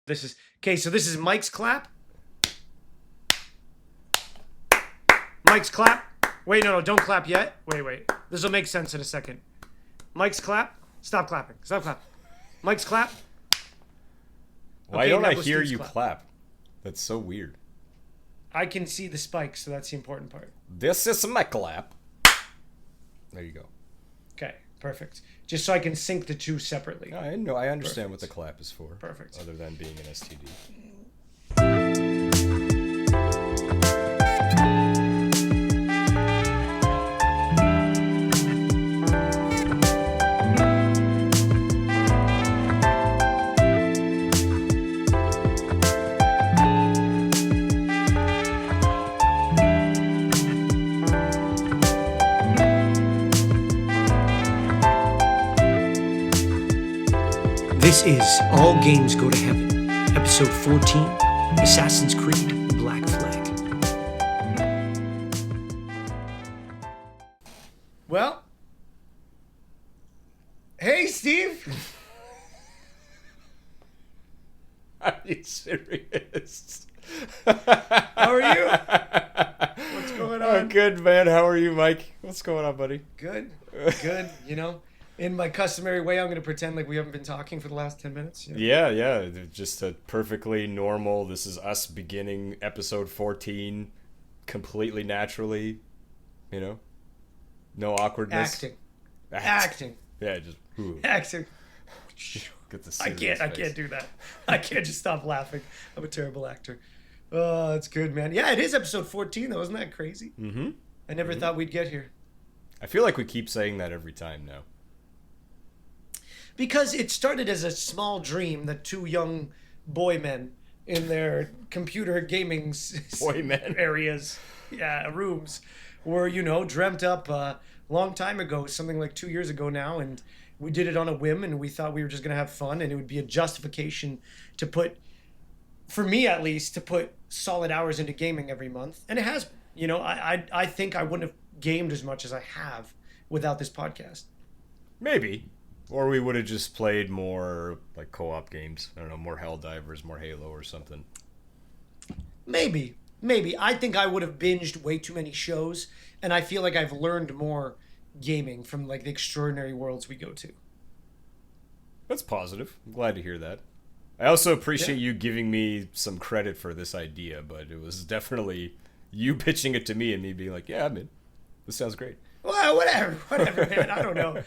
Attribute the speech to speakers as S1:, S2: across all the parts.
S1: This is okay. So this is Mike's clap. Mike's clap. Wait, no, don't clap yet. Wait. This will make sense in a second. Mike's clap. Stop clapping. Stop clapping. Mike's clap.
S2: Why don't I hear you clap? That's so weird.
S1: I can see the spikes, so that's the important part.
S2: This is my clap. There you go.
S1: Okay, perfect. Just so I can sync the two separately.
S2: I know. I understand what the clap is for.
S1: Perfect.
S2: Other than being an STD.
S1: This is All Games Go to Heaven, Episode 14, Assassin's Creed Black Flag. Well, hey, Steve.
S2: Are you serious?
S1: How are you? What's going on?
S2: Oh, good, man. How are you, Mike? What's going on, buddy?
S1: Good. You know, in my customary way, I'm going to pretend like we haven't been talking for the last 10 minutes. You know?
S2: Yeah. Just a perfectly normal. This is us beginning episode 14 completely naturally. You know? No awkwardness.
S1: Acting.
S2: Yeah, just... Ooh.
S1: Acting.
S2: Get the
S1: I can't do that. I can't just stop laughing. I'm a terrible actor. Oh, that's good, man. Yeah, it is episode 14, though. Isn't that crazy?
S2: Mm-hmm.
S1: I never thought we'd get here.
S2: I feel like we keep saying that every time now.
S1: Because it started as a small dream that two young boy men in their computer gaming
S2: Boy men.
S1: areas, rooms, were, dreamt up a long time ago, something like 2 years ago now, and we did it on a whim, and we thought we were just going to have fun, and it would be a justification to put, for me at least, to put solid hours into gaming every month. And it has, I think I wouldn't have gamed as much as I have without this podcast.
S2: Maybe. Or we would have just played more like co-op games. I don't know, more Helldivers, more Halo or something.
S1: Maybe. I think I would have binged way too many shows, and I feel like I've learned more gaming from like the extraordinary worlds we go to.
S2: That's positive. I'm glad to hear that. I also appreciate you giving me some credit for this idea, but it was definitely you pitching it to me and me being like, yeah, I'm in. This sounds great.
S1: Well, whatever, man. I don't know.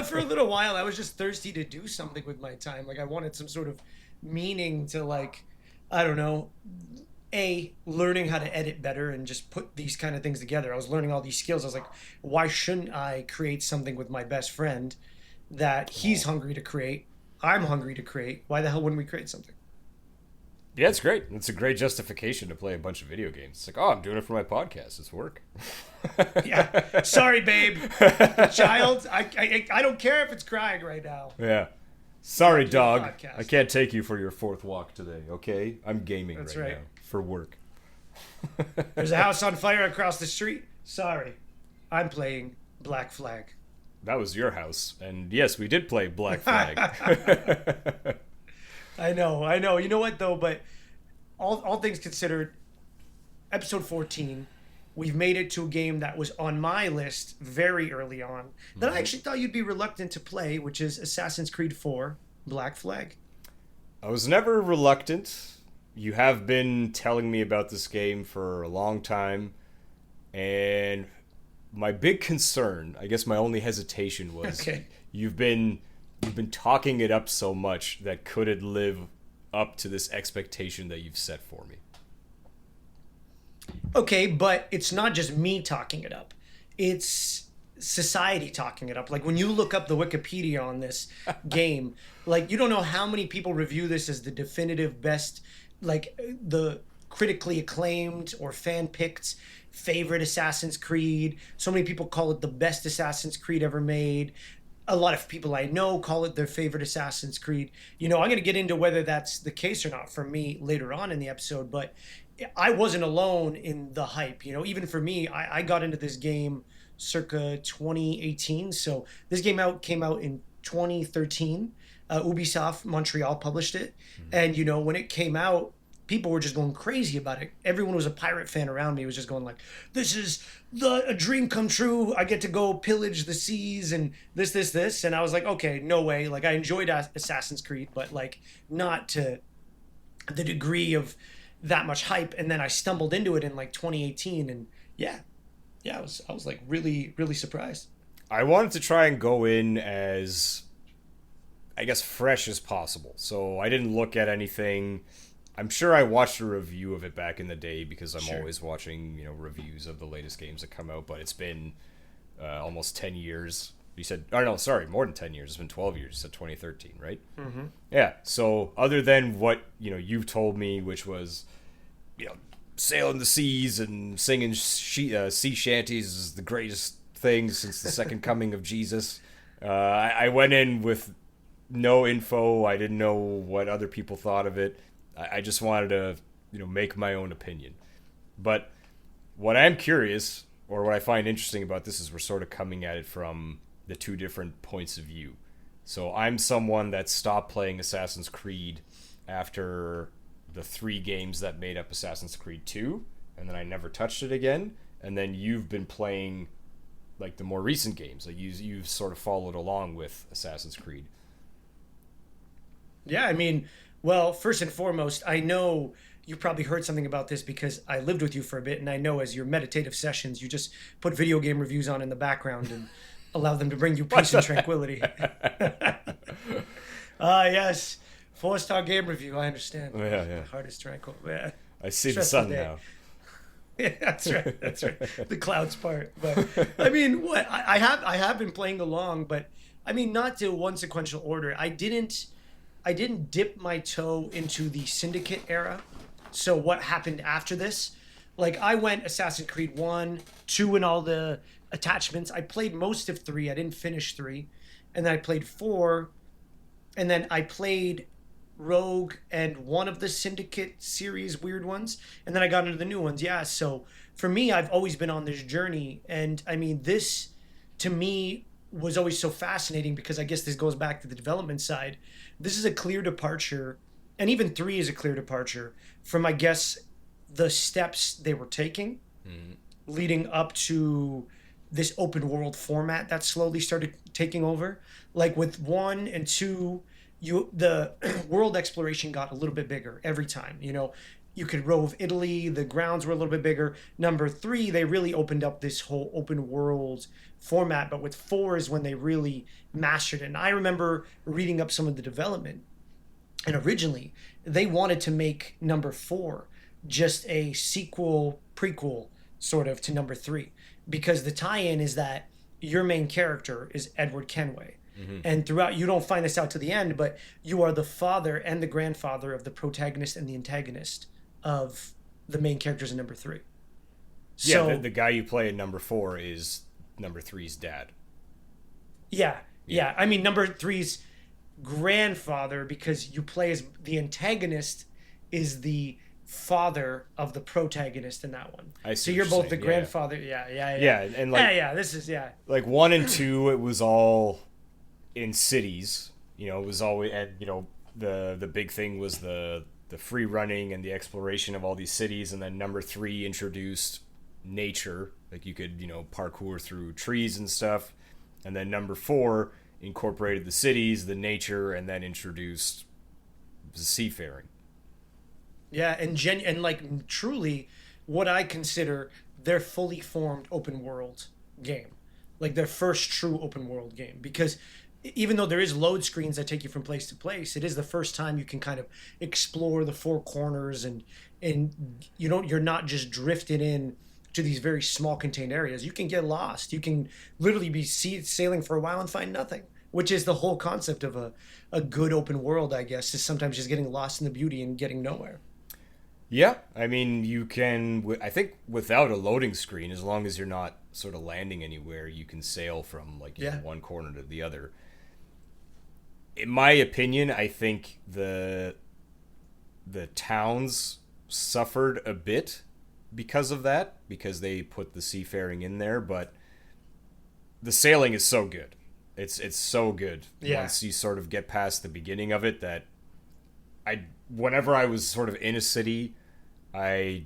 S1: For a little while, I was just thirsty to do something with my time. Like, I wanted some sort of meaning to, like, I don't know, learning how to edit better and just put these kind of things together. I was learning all these skills. I was like, why shouldn't I create something with my best friend that he's hungry to create? I'm hungry to create. Why the hell wouldn't we create something?
S2: Yeah, it's great. It's a great justification to play a bunch of video games. It's like, oh, I'm doing it for my podcast. It's work.
S1: Yeah. Sorry, babe. Child, I don't care if it's crying right now.
S2: Yeah. Sorry, dog. I can't take you for your fourth walk today, okay? I'm gaming right now for work.
S1: There's a house on fire across the street. Sorry. I'm playing Black Flag.
S2: That was your house. And yes, we did play Black Flag.
S1: I know. You know what, though? But all things considered, episode 14, we've made it to a game that was on my list very early on that I actually thought you'd be reluctant to play, which is Assassin's Creed 4 Black Flag.
S2: I was never reluctant. You have been telling me about this game for a long time. And my big concern, I guess my only hesitation was you've been talking it up so much that could it live up to this expectation that you've set for me?
S1: Okay, but it's not just me talking it up. It's society talking it up. Like, when you look up the Wikipedia on this game, like, you don't know how many people review this as the definitive best, like, the critically acclaimed or fan-picked favorite Assassin's Creed. So many people call it the best Assassin's Creed ever made. A lot of people I know call it their favorite Assassin's Creed. I'm going to get into whether that's the case or not for me later on in the episode, but I wasn't alone in the hype. Even for me, I got into this game circa 2018. So this came out in 2013. Ubisoft Montreal published it, and when it came out, people were just going crazy about it. Everyone who was a pirate fan around me was just going like, "This is a dream come true. I get to go pillage the seas and this," and I was like, "Okay, no way." Like I enjoyed Assassin's Creed, but like not to the degree of that much hype. And then I stumbled into it in like 2018, and yeah, I was like really really surprised.
S2: I wanted to try and go in as, I guess, fresh as possible. So I didn't look at anything. I'm sure I watched a review of it back in the day because I'm
S1: Sure.
S2: always watching, reviews of the latest games that come out. But it's been almost 10 years. You said, oh no, sorry, more than 10 years. It's been 12 years. You said 2013, right?
S1: Mm-hmm.
S2: Yeah. So other than what you've told me, which was, sailing the seas and singing sea shanties is the greatest thing since the second coming of Jesus. I went in with no info. I didn't know what other people thought of it. I just wanted to, make my own opinion. But what I'm curious, or what I find interesting about this, is we're sort of coming at it from the two different points of view. So I'm someone that stopped playing Assassin's Creed after the 3 games that made up Assassin's Creed 2, and then I never touched it again. And then you've been playing like the more recent games. Like you've sort of followed along with Assassin's Creed.
S1: Yeah, I mean, well, first and foremost, I know you probably heard something about this because I lived with you for a bit, and I know as your meditative sessions, you just put video game reviews on in the background and allow them to bring you peace and tranquility. Yes. 4-star game review, I understand.
S2: Yeah.
S1: Heart is tranquil. Yeah.
S2: I see the
S1: Stressful
S2: sun
S1: day.
S2: now.
S1: Yeah, that's right. That's right. The clouds part. But I mean, what I have been playing along, but I mean, not to one sequential order. I didn't dip my toe into the Syndicate era. So what happened after this? Like I went Assassin's Creed 1, 2 and all the attachments. I played most of 3. I didn't finish 3. And then I played 4, and then I played Rogue and one of the Syndicate series weird ones, and then I got into the new ones. Yeah, so for me, I've always been on this journey, and I mean, this to me was always so fascinating because I guess this goes back to the development side. This is a clear departure, and even 3 is a clear departure from, I guess, the steps they were taking leading up to this open world format that slowly started taking over. Like with 1 and 2, the world exploration got a little bit bigger every time. You could rove Italy, the grounds were a little bit bigger. Number 3, they really opened up this whole open world format, but with 4 is when they really mastered it. And I remember reading up some of the development, and originally they wanted to make number 4 just a sequel, prequel sort of to number 3, because the tie-in is that your main character is Edward Kenway. And throughout, you don't find this out to the end, but you are the father and the grandfather of the protagonist and the antagonist of the main characters in number 3.
S2: Yeah,
S1: So,
S2: the guy you play in number 4 is number 3's dad.
S1: yeah. I mean, number 3's grandfather, because you play as the antagonist is the father of the protagonist in that one.
S2: I
S1: So
S2: see what
S1: you're
S2: you're
S1: both the
S2: saying, yeah.
S1: grandfather. Yeah.
S2: Yeah, and like
S1: Yeah. This is
S2: like 1 and 2, it was all in cities. It was always, and the big thing was the free running and the exploration of all these cities. And then number 3 introduced nature, like you could parkour through trees and stuff. And then number 4 incorporated the cities, the nature, and then introduced the seafaring.
S1: Yeah, and like truly, what I consider their fully formed open world game, like their first true open world game. Because even though there is load screens that take you from place to place, it is the first time you can kind of explore the 4 corners, and you're not just drifted in to these very small contained areas. You can get lost. You can literally be sailing for a while and find nothing, which is the whole concept of a good open world, I guess, is sometimes just getting lost in the beauty and getting nowhere.
S2: Yeah, I mean, you can, I think without a loading screen, as long as you're not sort of landing anywhere, you can sail from like one corner to the other. In my opinion, I think the towns suffered a bit because of that, because they put the seafaring in there, but the sailing is so good. It's so good
S1: Yeah.
S2: once you sort of get past the beginning of it that I whenever I was sort of in a city, I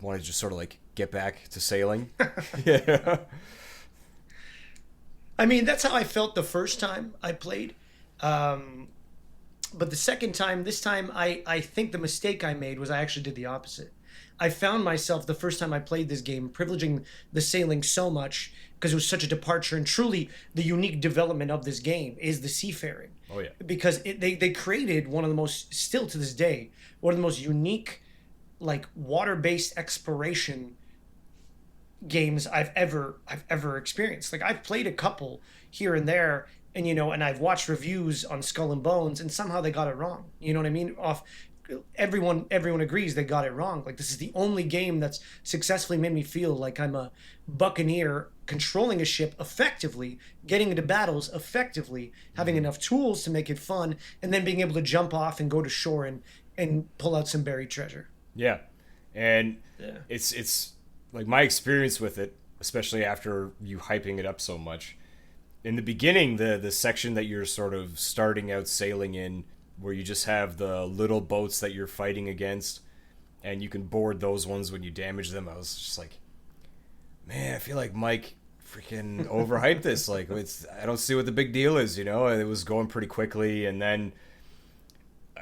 S2: wanted to just sort of like get back to sailing. Yeah.
S1: I mean, that's how I felt the first time I played. Um, but the second time, this time, I think the mistake I made was I actually did the opposite. I found myself the first time I played this game privileging the sailing so much because it was such a departure, and truly the unique development of this game is the seafaring.
S2: Oh yeah.
S1: Because they created one of the most, still to this day, one of the most unique, like, water-based exploration games I've ever experienced. Like, I've played a couple here and there, and and I've watched reviews on Skull and Bones, and somehow they got it wrong. You know what I mean? Off everyone agrees they got it wrong. Like, this is the only game that's successfully made me feel like I'm a buccaneer controlling a ship effectively, getting into battles effectively, having enough tools to make it fun, and then being able to jump off and go to shore and pull out some buried treasure.
S2: Yeah. And
S1: Yeah.
S2: it's like my experience with it, especially after you hyping it up so much. In the beginning, the section that you're sort of starting out sailing in, where you just have the little boats that you're fighting against, and you can board those ones when you damage them. I was just like, man, I feel like Mike freaking overhyped this. Like, I don't see what the big deal is. It was going pretty quickly, and then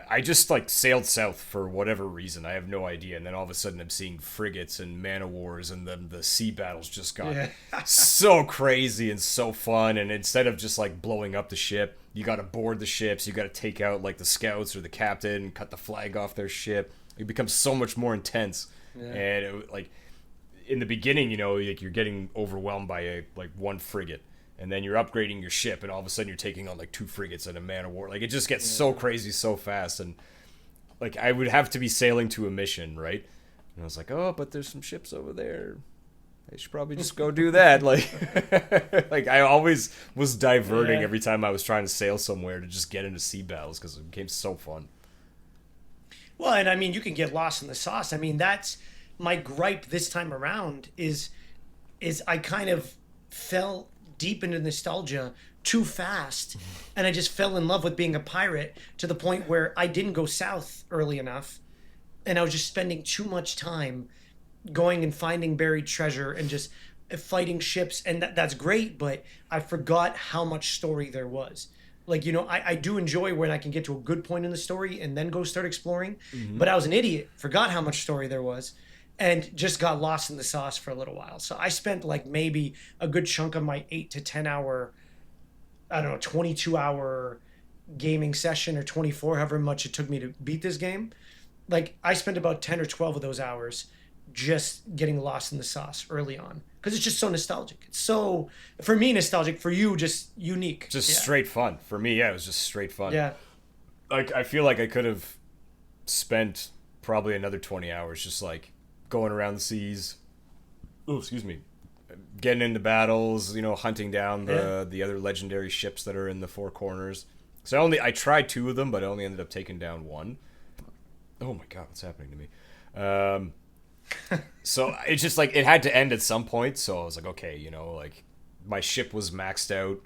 S2: I just like sailed south for whatever reason. I have no idea. And then all of a sudden I'm seeing frigates and man o' wars, and then the sea battles just got so crazy and so fun. And instead of just like blowing up the ship, you got to board the ships. You got to take out like the scouts or the captain and cut the flag off their ship. It becomes so much more intense. Yeah. And like in the beginning, like you're getting overwhelmed by like one frigate. And then you're upgrading your ship, and all of a sudden you're taking on like two frigates and a man of war. Like, it just gets so crazy so fast. And like, I would have to be sailing to a mission, right? And I was like, oh, but there's some ships over there. I should probably just go do that. Like, like I always was diverting every time I was trying to sail somewhere to just get into sea battles because it became so fun.
S1: Well, and I mean, you can get lost in the sauce. I mean, that's my gripe this time around is I kind of fell deep into nostalgia too fast, and I just fell in love with being a pirate to the point where I didn't go south early enough, and I was just spending too much time going and finding buried treasure and just fighting ships, and that's great, but I forgot how much story there was. Like, I do enjoy when I can get to a good point in the story and then go start exploring, but I was an idiot, forgot how much story there was, and just got lost in the sauce for a little while. So I spent like maybe a good chunk of my 8 to 10 hour, I don't know, 22 hour gaming session, or 24, however much it took me to beat this game. Like, I spent about 10 or 12 of those hours just getting lost in the sauce early on, because it's just so nostalgic. It's so, for me, nostalgic. For you, just unique.
S2: Just straight fun. For me, it was just straight fun.
S1: Yeah.
S2: Like, I feel like I could have spent probably another 20 hours just like going around the seas. Oh, excuse me. Getting into battles, hunting down the other legendary ships that are in the Four Corners. So I tried 2 of them, but I only ended up taking down 1. Oh my god, what's happening to me? So it's just like it had to end at some point. So I was like, okay, like my ship was maxed out.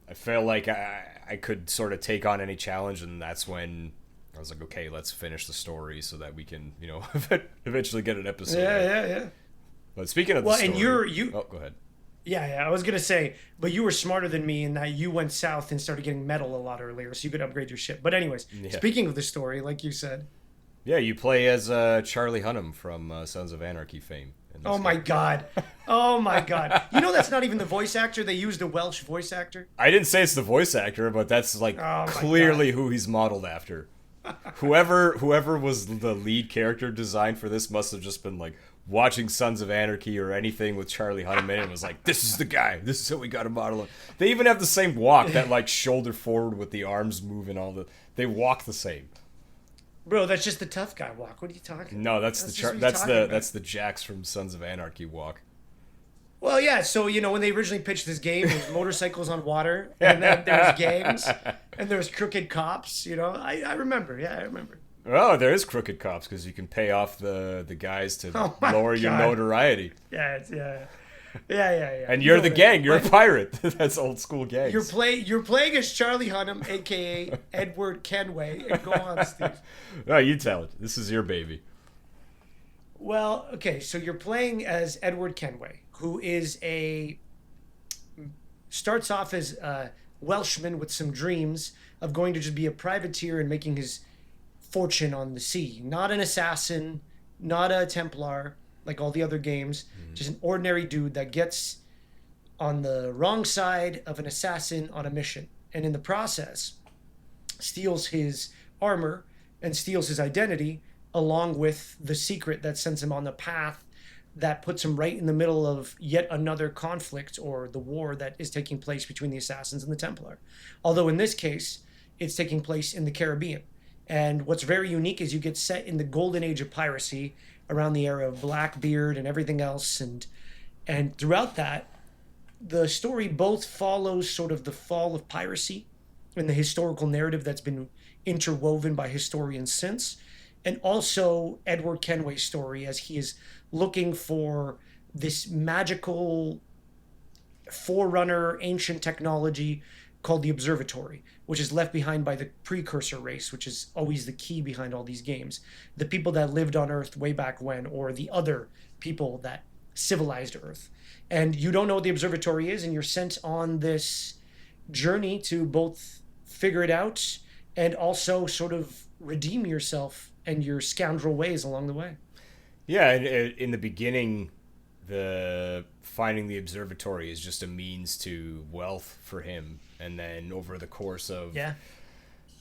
S2: I felt like I could sort of take on any challenge, and that's when I was like, okay, let's finish the story so that we can, eventually get an episode.
S1: Yeah.
S2: But speaking of the story...
S1: and you...
S2: Oh, go ahead.
S1: Yeah, I was going to say, but you were smarter than me in that you went south and started getting metal a lot earlier, so you could upgrade your ship. But anyways, speaking of the story, like you said...
S2: Yeah, you play as Charlie Hunnam from Sons of Anarchy fame.
S1: Oh my god. Oh my god. That's not even the voice actor. They used a Welsh voice actor.
S2: I didn't say it's the voice actor, but that's like clearly who he's modeled after. Whoever was the lead character design for this must have just been like watching Sons of Anarchy or anything with Charlie Hunnam in it and was like, this is the guy. This is how we got to model him. They even have the same walk, that like shoulder forward with the arms moving, they walk the same.
S1: Bro, that's just the tough guy walk. What are you talking about?
S2: No, that's the Jax from Sons of Anarchy walk.
S1: Well, yeah, so, when they originally pitched this game, it was motorcycles on water, and then there was gangs, and there was crooked cops, I remember. Yeah, I remember.
S2: Oh, there is crooked cops, because you can pay off the guys to lower your notoriety.
S1: Yeah, yeah. Yeah.
S2: And
S1: You
S2: you're
S1: know
S2: the
S1: what I
S2: gang.
S1: mean.
S2: You're a
S1: But
S2: pirate. That's old school gangs.
S1: you're playing as Charlie Hunnam, aka Edward Kenway, and go on, Steve.
S2: No, you tell it. This is your baby.
S1: Well, okay, so you're playing as Edward Kenway, who is a starts off as a Welshman with some dreams of going to just be a privateer and making his fortune on the sea. Not an assassin, not a Templar like all the other games, just an ordinary dude that gets on the wrong side of an assassin on a mission. And in the process, steals his armor and steals his identity along with the secret that sends him on the path that puts him right in the middle of yet another conflict or the war that is taking place between the assassins and the Templar. Although in this case, it's taking place in the Caribbean. And what's very unique is you get set in the golden age of piracy around the era of Blackbeard and everything else. And throughout that, the story both follows sort of the fall of piracy and the historical narrative that's been interwoven by historians since, and also Edward Kenway's story as he is looking for this magical forerunner ancient technology called the observatory, which is left behind by the precursor race, which is always the key behind all these games. The people that lived on Earth way back when, or the other people that civilized Earth. And you don't know what the observatory is, and you're sent on this journey to both figure it out and also sort of redeem yourself and your scoundrel ways along the way.
S2: Yeah, in the beginning, the finding the observatory is just a means to wealth for him, and then over the course of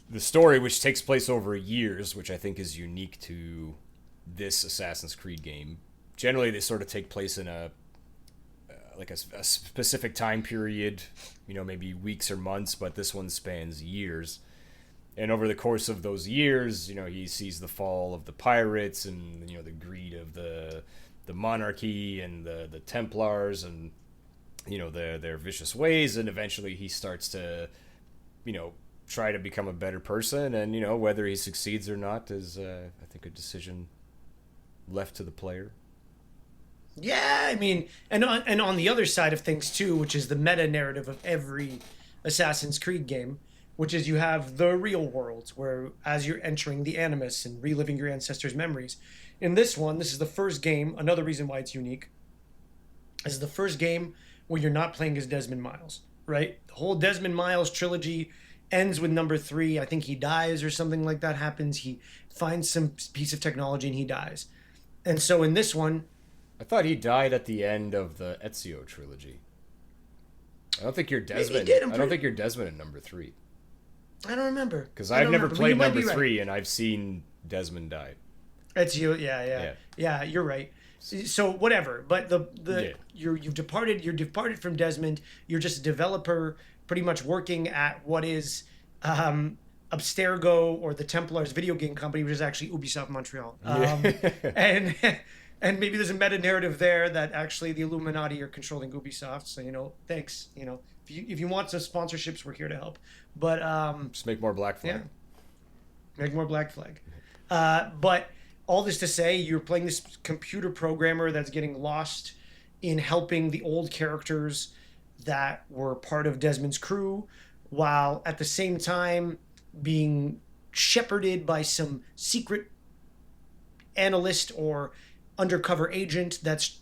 S2: the story, which takes place over years, which I think is unique to this Assassin's Creed game. Generally, they sort of take place in a specific time period, maybe weeks or months, but this one spans years. And over the course of those years, he sees the fall of the pirates and, the greed of the monarchy and the Templars and, their vicious ways. And eventually he starts to, try to become a better person. And, whether he succeeds or not is, I think, a decision left to the player.
S1: Yeah, I mean, and on the other side of things too, which is the meta narrative of every Assassin's Creed game, which is you have the real world where as you're entering the Animus and reliving your ancestors' memories. In this one, this is the first game, another reason why it's unique, this is the first game where you're not playing as Desmond Miles, right? The whole Desmond Miles trilogy ends with number 3. I think he dies or something like that happens. He finds some piece of technology and he dies. And so in this one,
S2: I thought he died at the end of the Ezio trilogy. I don't think you're Desmond. I don't think you're Desmond in number 3.
S1: I don't remember.
S2: Because I've never played number 3, and I've seen Desmond die.
S1: Ezio, yeah, you're right. So whatever, but you've departed from Desmond. You're just a developer, pretty much working at what is Abstergo or the Templars video game company, which is actually Ubisoft Montreal. And maybe there's a meta narrative there that actually the Illuminati are controlling Ubisoft. So thanks. If you want some sponsorships, we're here to help. But
S2: just make more Black Flag.
S1: Yeah, make more Black Flag. But all this to say, you're playing this computer programmer that's getting lost in helping the old characters that were part of Desmond's crew, while at the same time being shepherded by some secret analyst or undercover agent that's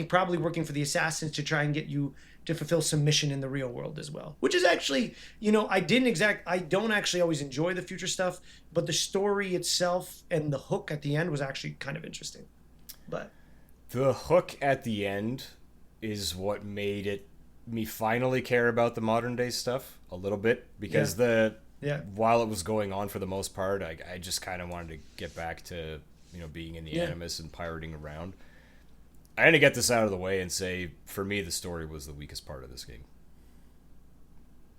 S1: probably working for the assassins to try and get you to fulfill some mission in the real world as well. Which is actually, I don't actually always enjoy the future stuff, but the story itself and the hook at the end was actually kind of interesting. But
S2: the hook at the end is what made me finally care about the modern day stuff a little bit, because while it was going on for the most part, I just kind of wanted to get back to being in the Animus and pirating around. I'm going to get this out of the way and say, for me, the story was the weakest part of this game.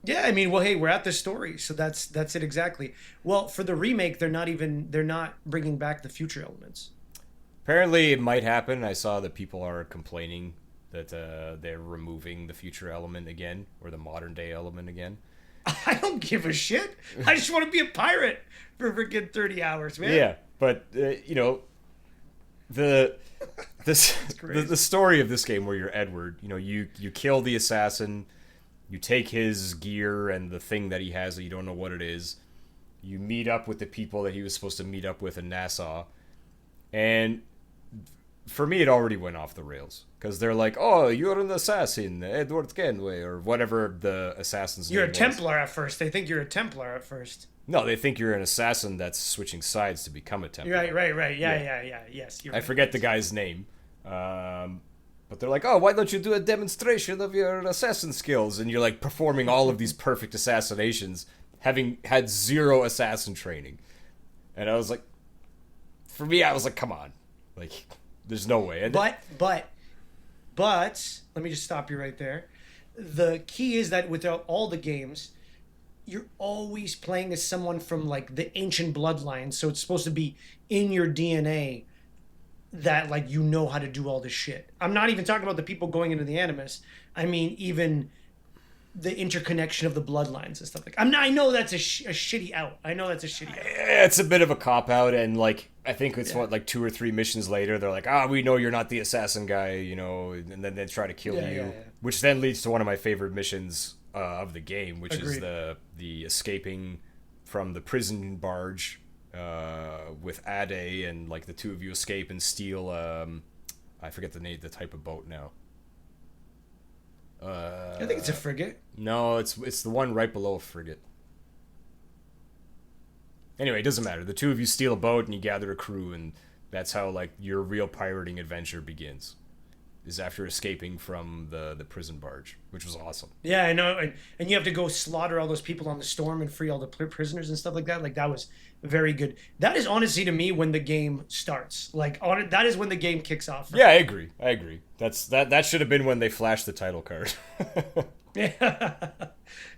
S1: Yeah, I mean, well, hey, we're at the story, so that's it exactly. Well, for the remake, they're not bringing back the future elements.
S2: Apparently, it might happen. I saw that people are complaining that they're removing the future element again, or the modern day element again.
S1: I don't give a shit. I just want to be a pirate for freaking 30 hours, man.
S2: Yeah, but The story of this game where you're Edward, you kill the assassin, you take his gear and the thing that he has that you don't know what it is. You meet up with the people that he was supposed to meet up with in Nassau, and for me, it already went off the rails because they're like, "Oh, you're an assassin, Edward Kenway, or whatever the assassin's
S1: You're
S2: name
S1: a
S2: was."
S1: Templar at first. They think you're a Templar at first.
S2: No, they think you're an assassin that's switching sides to become a Templar.
S1: Right. Yeah. Yes, you're
S2: I
S1: right.
S2: forget the guy's name, but they're like, "Oh, why don't you do a demonstration of your assassin skills?" And you're like performing all of these perfect assassinations, having had zero assassin training. And I was like, for me, I was like, come on, like, there's no way.
S1: But let me just stop you right there. The key is that with all the games, you're always playing as someone from like the ancient bloodline, so it's supposed to be in your DNA that like you know how to do all this shit. I'm not even talking about the people going into the Animus. I mean even the interconnection of the bloodlines and stuff like. I know that's a shitty out. I know that's a shitty out.
S2: It's a bit of a cop out, and like I think it's like 2 or 3 missions later, they're like, we know you're not the assassin guy, and then they try to kill you, which then leads to one of my favorite missions of the game, which
S1: Agreed.
S2: is the escaping from the prison barge with Ade, and like the two of you escape and steal. I forget the type of boat now.
S1: I think it's a frigate.
S2: No, it's the one right below a frigate. Anyway, it doesn't matter. The two of you steal a boat and you gather a crew, and that's how like your real pirating adventure begins. Is after escaping from the prison barge, which was awesome.
S1: Yeah, I know, and you have to go slaughter all those people on the Storm and free all the prisoners and stuff like that. Like that was very good. That is honestly to me when the game starts. Like that is when the game kicks off.
S2: Yeah, I agree. That should have been when they flashed the title card.
S1: Yeah,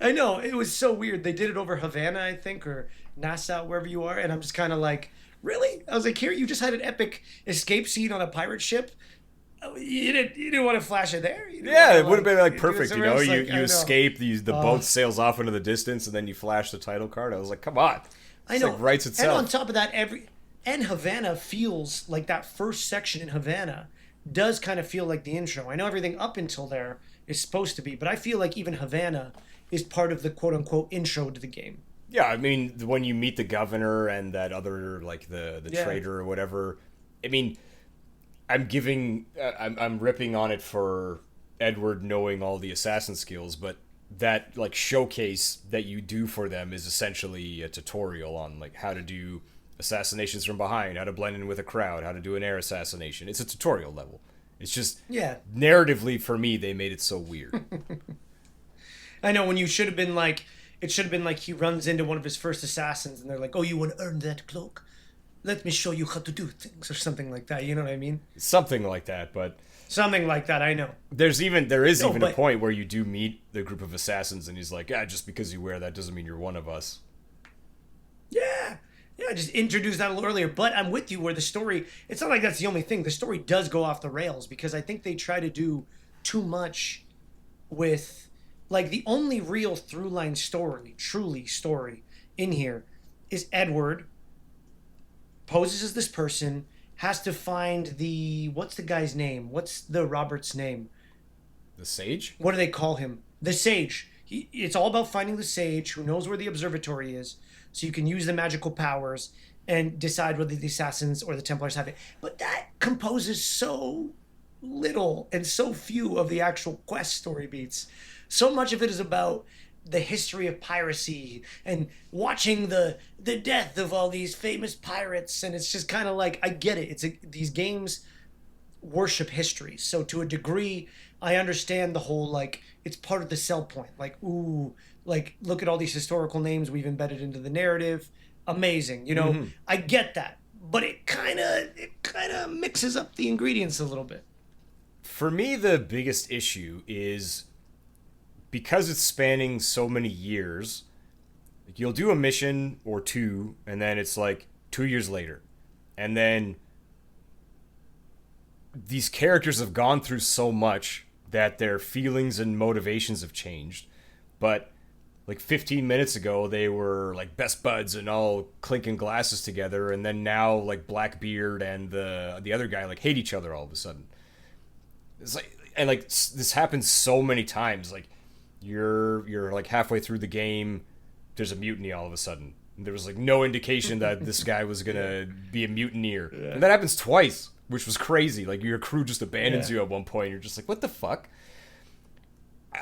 S1: I know. It was so weird. They did it over Havana, I think, or Nassau, wherever you are, and I'm just kind of like, really? I was like, here, you just had an epic escape scene on a pirate ship. You didn't want to flash it there?
S2: Yeah, it would have been like perfect, you know?
S1: Like,
S2: you escape, the boat sails off into the distance, and then you flash the title card. I was like, come on.
S1: I know.
S2: Like writes itself.
S1: And on top of that, Havana feels like that first section in Havana does kind of feel like the intro. I know everything up until there is supposed to be, but I feel like even Havana is part of the quote-unquote intro to the game.
S2: Yeah, I mean, when you meet the governor and that other, like, the trader or whatever, I mean, I'm ripping on it for Edward knowing all the assassin skills, but that, like, showcase that you do for them is essentially a tutorial on, like, how to do assassinations from behind, how to blend in with a crowd, how to do an air assassination. It's a tutorial level. It's just, narratively, for me, they made it so weird.
S1: I know, when you should have been like, it should have been like he runs into one of his first assassins and they're like, oh, you want to earn that cloak? Let me show you how to do things, or something like that. You know what I mean?
S2: Something like that, but...
S1: Something like that, I know.
S2: There is even a point where you do meet the group of assassins and he's like, just because you wear that doesn't mean you're one of us.
S1: Yeah, I just introduced that a little earlier, but I'm with you where the story, it's not like that's the only thing. The story does go off the rails because I think they try to do too much with, like, the only real through-line story, truly story, in here is Edward poses as this person, has to find what's the guy's name? What's the Robert's name?
S2: The Sage?
S1: What do they call him? The Sage. It's all about finding the Sage who knows where the observatory is, so you can use the magical powers and decide whether the assassins or the Templars have it. But that composes so little and so few of the actual quest story beats. So much of it is about the history of piracy and watching the death of all these famous pirates, and it's just kind of like, I get it. These games worship history, so to a degree I understand the whole, like, it's part of the sell point, like, ooh, like, look at all these historical names we've embedded into the narrative, amazing, you know. I get that, but it kind of mixes up the ingredients a little bit.
S2: For me, the biggest issue is because it's spanning so many years, like, you'll do a mission or two, and then it's like 2 years later. And then these characters have gone through so much that their feelings and motivations have changed. But like 15 minutes ago they were like best buds and all clinking glasses together, and then now like Blackbeard and the other guy like hate each other all of a sudden. It's like, and like this happens so many times. Like you're like halfway through the game, there's a mutiny all of a sudden. There was like no indication that this guy was gonna be a mutineer, and that happens twice, which was crazy. Like your crew just abandons you at one point. You're just like, what the fuck?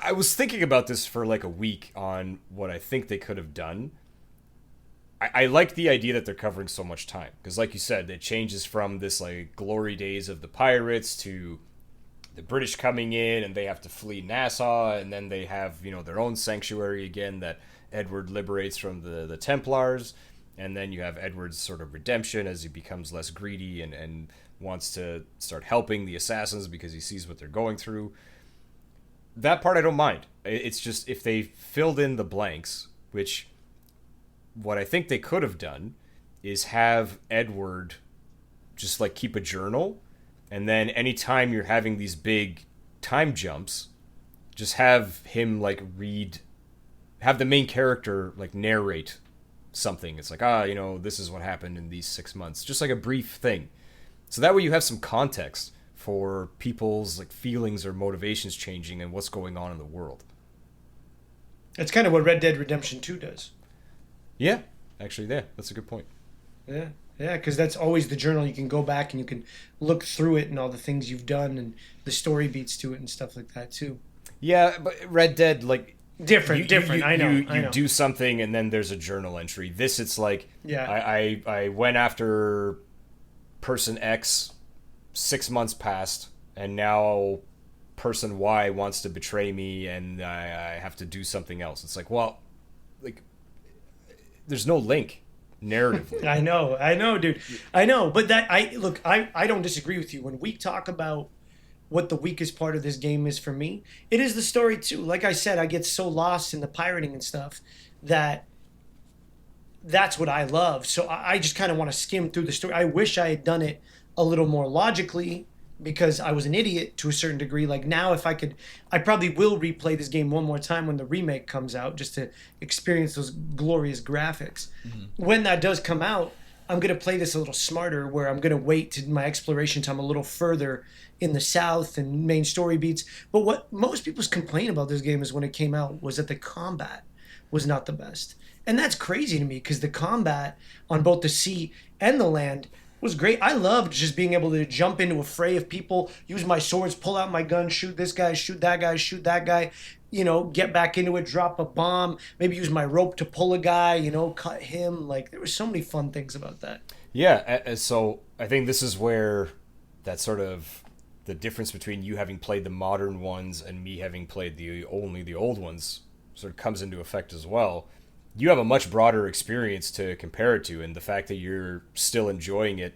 S2: I was thinking about this for like a week on what I think they could have done. I like the idea that they're covering so much time because, like you said, it changes from this like glory days of the pirates to the British coming in and they have to flee Nassau, and then they have, you know, their own sanctuary again that Edward liberates from the Templars, and then you have Edward's sort of redemption as he becomes less greedy and wants to start helping the assassins because he sees what they're going through. That part I don't mind. It's just if they filled in the blanks, which what I think they could have done is have Edward just like keep a journal, and then anytime you're having these big time jumps, just have him like have the main character like narrate something. It's like, you know, this is what happened in these 6 months. Just like a brief thing. So that way you have some context for people's like feelings or motivations changing and what's going on in the world.
S1: That's kind of what Red Dead Redemption 2 does.
S2: Yeah, actually, that's a good point.
S1: Yeah, yeah, because that's always the journal. You can go back and you can look through it and all the things you've done and the story beats to it and stuff like that too.
S2: Yeah, but Red Dead, like
S1: different. I know.
S2: You do something and then there's a journal entry. This, it's like, I went after person X, 6 months passed, and now person Y wants to betray me, and I have to do something else. It's like, well, like, there's no link narratively.
S1: I know, dude. I know, but I don't disagree with you. When we talk about what the weakest part of this game is for me, it is the story too. Like I said, I get so lost in the pirating and stuff that's what I love. So I just kind of want to skim through the story. I wish I had done it a little more logically because I was an idiot to a certain degree. Like now, if I could, I probably will replay this game one more time when the remake comes out just to experience those glorious graphics. Mm-hmm. When that does come out, I'm going to play this a little smarter where I'm going to wait to my exploration time a little further in the south and main story beats. But what most people's complaint about this game is when it came out was that the combat was not the best. And that's crazy to me because the combat on both the sea and the land was great. I loved just being able to jump into a fray of people, use my swords, pull out my gun, shoot this guy, shoot that guy, shoot that guy, you know, get back into it, drop a bomb, maybe use my rope to pull a guy, you know, cut him. Like, there were so many fun things about that.
S2: Yeah, so I think this is where that sort of the difference between you having played the modern ones and me having played only the old ones sort of comes into effect as well. You have a much broader experience to compare it to, and the fact that you're still enjoying it,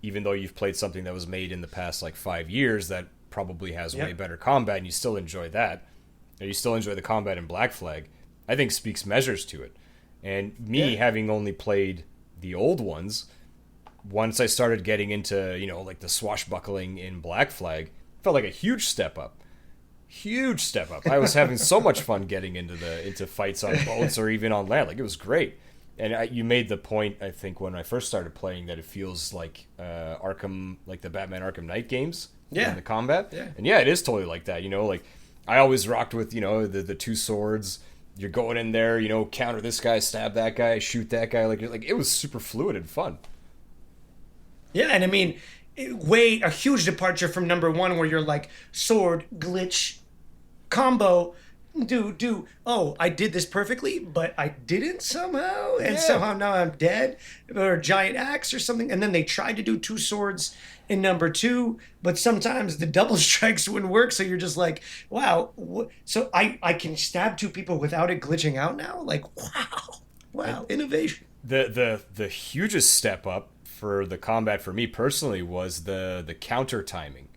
S2: even though you've played something that was made in the past like 5 years that probably has way better combat, and you still enjoy that, and you still enjoy the combat in Black Flag, I think speaks measures to it. And me having only played the old ones, once I started getting into, you know, like the swashbuckling in Black Flag, felt like a huge step up. I was having so much fun getting into fights on boats or even on land. Like, it was great. And you made the point, I think, when I first started playing, that it feels like Arkham, like the Batman Arkham Knight games. In the combat.
S1: Yeah.
S2: And yeah, it is totally like that. You know, like I always rocked with, you know, the two swords. You're going in there, you know, counter this guy, stab that guy, shoot that guy. Like it was super fluid and fun.
S1: Yeah, and I mean, a huge departure from number one where you're like sword, glitch, combo, do. Oh, I did this perfectly, but I didn't somehow, and somehow now I'm dead, or a giant axe or something. And then they tried to do two swords in number two, but sometimes the double strikes wouldn't work. So you're just like, wow. So I can stab two people without it glitching out now? Like, wow, innovation.
S2: The hugest step up for the combat for me personally was the counter timing.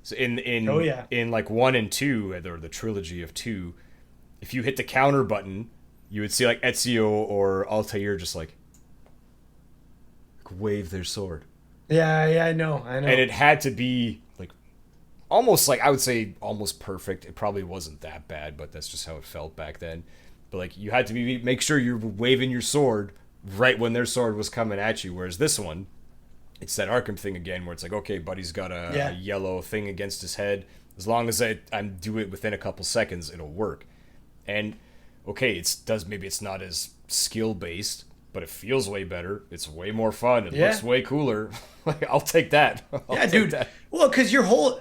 S2: So in like 1 and 2, or the trilogy of 2, if you hit the counter button, you would see like Ezio or Altair just like wave their sword.
S1: Yeah, I know.
S2: And it had to be like almost, like I would say almost perfect. It probably wasn't that bad, but that's just how it felt back then. but like you had to make sure you're waving your sword right when their sword was coming at you. Whereas this one, it's that Arkham thing again, where it's like, okay, buddy's got a yellow thing against his head. As long as I do it within a couple seconds, it'll work. And okay, maybe it's not as skill based, but it feels way better. It's way more fun. It looks way cooler. Like, I'll take that.
S1: Yeah, dude. Well, because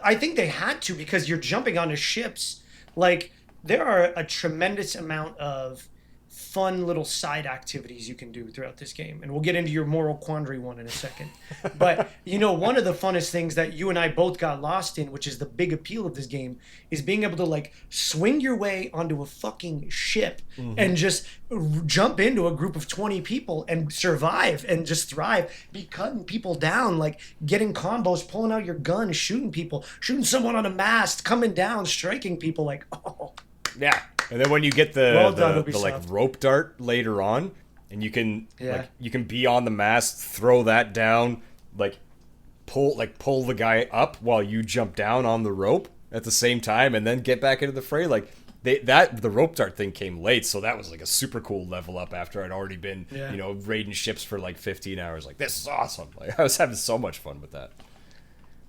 S1: I think they had to, because you're jumping onto ships. Like, there are a tremendous amount of fun little side activities you can do throughout this game. And we'll get into your moral quandary one in a second. But, one of the funnest things that you and I both got lost in, which is the big appeal of this game, is being able to, like, swing your way onto a fucking ship and just jump into a group of 20 people and survive and just thrive, be cutting people down, like getting combos, pulling out your gun, shooting people, shooting someone on a mast, coming down, striking people, like, oh.
S2: Yeah. And then when you get the like rope dart later on, and you can you can be on the mast, throw that down, pull the guy up while you jump down on the rope at the same time, and then get back into the fray. Like the rope dart thing came late, so that was like a super cool level up after I'd already been raiding ships for like 15 hours. Like, this is awesome. Like, I was having so much fun with that.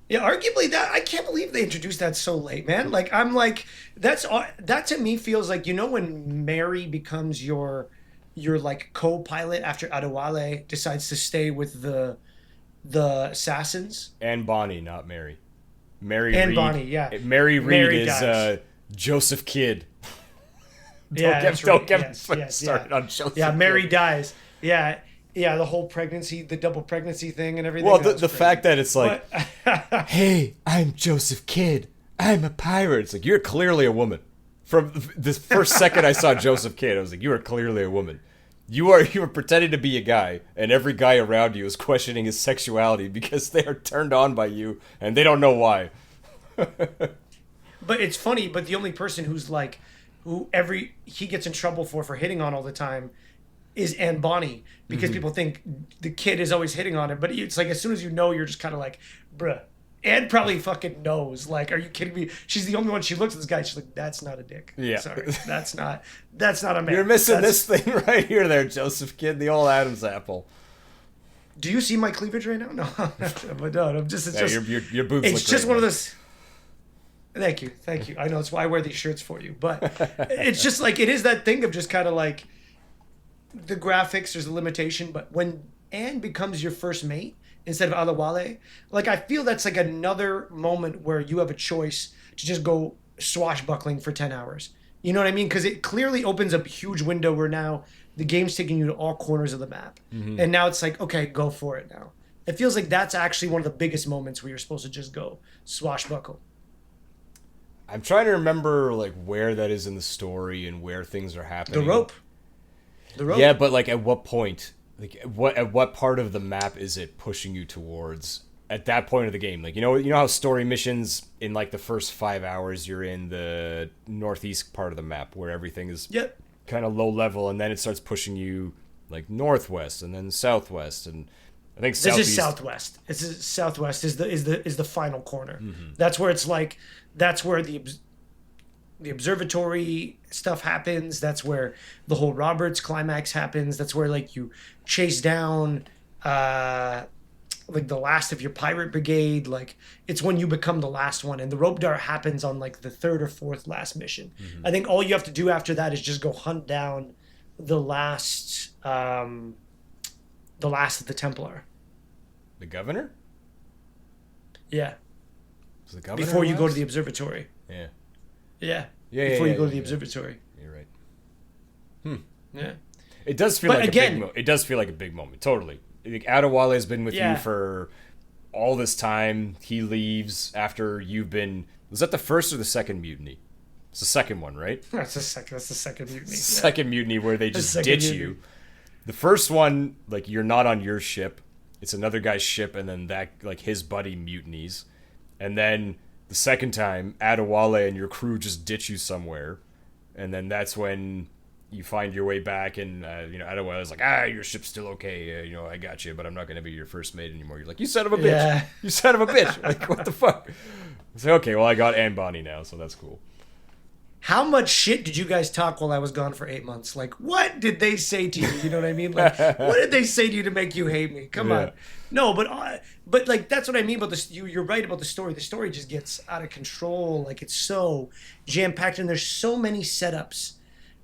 S1: Yeah, arguably I can't believe they introduced that so late, man. Like, I'm like, that to me feels like, when Mary becomes your like co-pilot after Adewale decides to stay with the assassins.
S2: And Bonnie, not Mary. Mary
S1: and
S2: Reed,
S1: Bonnie, yeah.
S2: Mary Reed is Joseph Kidd. Don't get me started on Joseph.
S1: Yeah, Mary dies. Yeah. Yeah, the whole pregnancy, the double pregnancy thing and everything.
S2: Well, the fact that it's like, hey, I'm Joseph Kidd. I'm a pirate. It's like, you're clearly a woman. From the first second I saw Joseph Kidd, I was like, you are clearly a woman. You are pretending to be a guy, and every guy around you is questioning his sexuality because they are turned on by you, and they don't know why.
S1: But it's funny, but the only person who's like, he gets in trouble for hitting on all the time is Anne Bonny, because people think the kid is always hitting on him, but it's like, as soon as you're just kind of like, bruh. Anne probably fucking knows. Like, are you kidding me? She's the only one. She looks at this guy. She's like, "That's not a dick.
S2: Yeah,
S1: sorry, that's not a man.
S2: You're missing this thing right here, there, Joseph Kidd, the old Adam's apple."
S1: Do you see my cleavage right now? No, but no, I'm just. It's just
S2: your boobs.
S1: It's just one of those. Thank you. I know it's why I wear these shirts for you, but it's just like, it is that thing of just kind of like, the graphics, there's a limitation, but when Anne becomes your first mate instead of Adewale, like, I feel that's like another moment where you have a choice to just go swashbuckling for 10 hours. You know what I mean? Because it clearly opens up a huge window where now the game's taking you to all corners of the map. And now it's like, okay, go for it now. It feels like that's actually one of the biggest moments where you're supposed to just go swashbuckle.
S2: I'm trying to remember like where that is in the story and where things are happening.
S1: The rope.
S2: Yeah, but like, at what point? Like, at what part of the map is it pushing you towards at that point of the game? Like, you know how story missions in like the first 5 hours, you're in the northeast part of the map where everything is kind of low level, and then it starts pushing you like northwest and then southwest, and I think southeast.
S1: This is southwest. Southwest is the final corner. That's where it's like, that's where the observatory stuff happens. That's where the whole Roberts climax happens. That's where like you chase down like the last of your pirate brigade. Like, it's when you become the last one, and the rope dart happens on like the third or fourth last mission. I think all you have to do after that is just go hunt down the last of the Templar.
S2: The governor?
S1: Yeah.
S2: Was the governor
S1: before you
S2: last?
S1: go to the observatory.
S2: Yeah.
S1: Yeah.
S2: Before
S1: you go to the observatory.
S2: You're right.
S1: Yeah.
S2: It does feel like a big moment. Totally. Like, Adewale has been with you for all this time. He leaves after you've been. Was that the first or the second mutiny? It's the second one, right?
S1: That's the second mutiny.
S2: Second mutiny where they just ditch you. The first one, like, you're not on your ship. It's another guy's ship, and then that, like, his buddy mutinies. And then the second time, Adewale and your crew just ditch you somewhere. And then that's when you find your way back, and, Adewale's like, your ship's still okay. I got you, but I'm not going to be your first mate anymore. You're like, you son of a bitch.
S1: Yeah.
S2: You son of a bitch. Like, what the fuck? It's like, okay, well, I got Anne Bonny now, so that's cool.
S1: how much shit did you guys talk while I was gone for 8 months? Like, what did they say to you? You know what I mean? Like, what did they say to you to make you hate me? Come
S2: Yeah.
S1: on. No, but like that's what I mean about this. You're right about the story. The story just gets out of control. Like it's so jam packed, and there's so many setups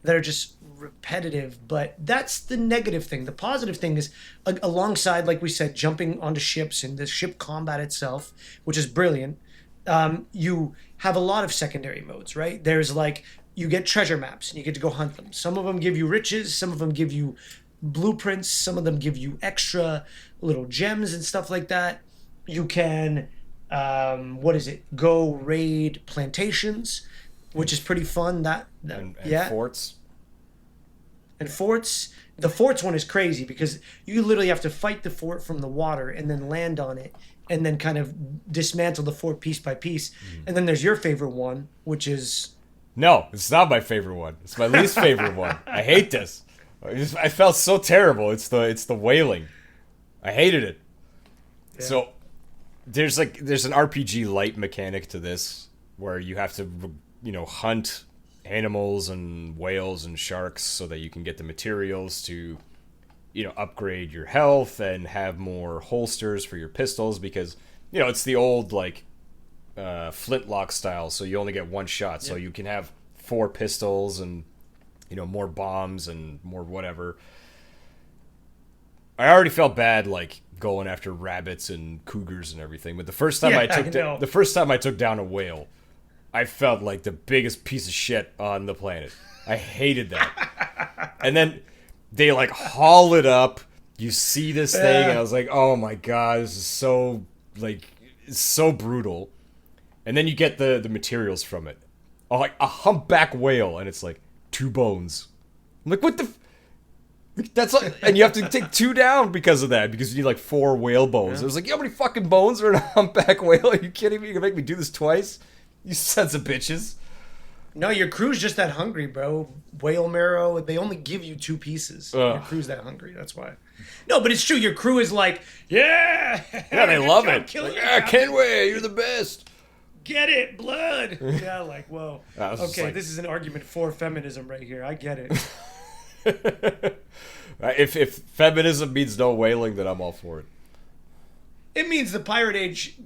S1: that are just repetitive. But that's the negative thing. The positive thing is, alongside, like we said, jumping onto ships and the ship combat itself, which is brilliant. You have a lot of secondary modes, right? There's like you get treasure maps and you get to go hunt them. Some of them give you riches, some of them give you blueprints, some of them give you extra little gems and stuff like that. You can what is it? Go raid plantations, which is pretty fun.
S2: And
S1: Yeah,
S2: forts.
S1: and forts. The forts one is crazy because you literally have to fight the fort from the water and then land on it and then kind of dismantle the fort piece by piece. And then there's your favorite one, which is
S2: No, it's not my favorite one. It's my least favorite one. I hate this. I felt so terrible. It's the whaling. I hated it.
S1: yeah.
S2: So there's an RPG light mechanic to this where you have to hunt animals and whales and sharks so that you can get the materials to upgrade your health and have more holsters for your pistols because it's the old like flintlock style, so you only get one shot, so you can have 4 pistols and more bombs and more whatever. I already felt bad like going after rabbits and cougars and everything, but the first time I took down a whale, I felt like the biggest piece of shit on the planet. I hated that. And then they like haul it up. You see this thing, and I was like, "Oh my god, this is so like it's so brutal." And then you get the materials from it. Oh, like a humpback whale, and it's like 2 bones. I'm like, what the? That's like, and you have to take 2 down because of that, because you need like 4 whale bones. I was like, how many fucking bones are in a humpback whale? Are you kidding me? You're gonna make me do this twice? You sons of bitches.
S1: No, your crew's just that hungry, bro. Whale marrow, they only give you 2 pieces. Your crew's that hungry, that's why. No, but it's true. Your crew is like, yeah,
S2: Yeah, they love it.
S1: Killing
S2: Like, yeah, Kenway, you're the best.
S1: Get it, blood. Yeah, like, whoa. Okay,
S2: like,
S1: this is an argument for feminism right here. I get it.
S2: If feminism means no whaling, then I'm all for it.
S1: It means the pirate age.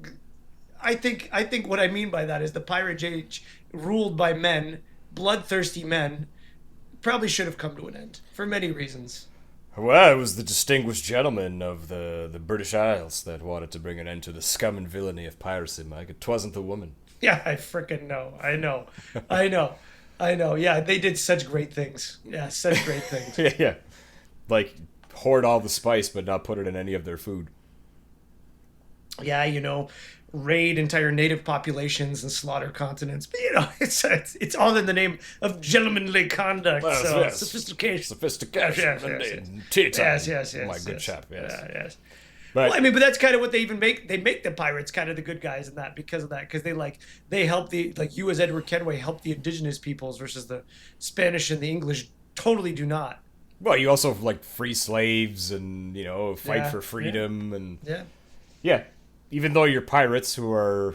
S1: I think what I mean by that is the pirate age ruled by men, bloodthirsty men, probably should have come to an end for many reasons.
S2: Well, it was the distinguished gentlemen of the British Isles that wanted to bring an end to the scum and villainy of piracy, Mike. It wasn't the woman.
S1: Yeah, I frickin' know. I know. Yeah, they did such great things. Yeah, such great things.
S2: Yeah. Like, hoard all the spice but not put it in any of their food.
S1: Yeah, raid entire native populations and slaughter continents. But, it's all in the name of gentlemanly conduct.
S2: Yes,
S1: so
S2: yes.
S1: Sophistication.
S2: Sophistication.
S1: Yes.
S2: Tea time.
S1: Yes.
S2: My good chap, yes.
S1: Yeah, yes.
S2: But,
S1: Well, I mean, but that's kind of what they even make. They make the pirates kind of the good guys in that because of that. Because they help you as Edward Kenway help the indigenous peoples versus the Spanish and the English totally do not.
S2: well, you also like free slaves and fight for freedom and
S1: Yeah.
S2: even though you're pirates who are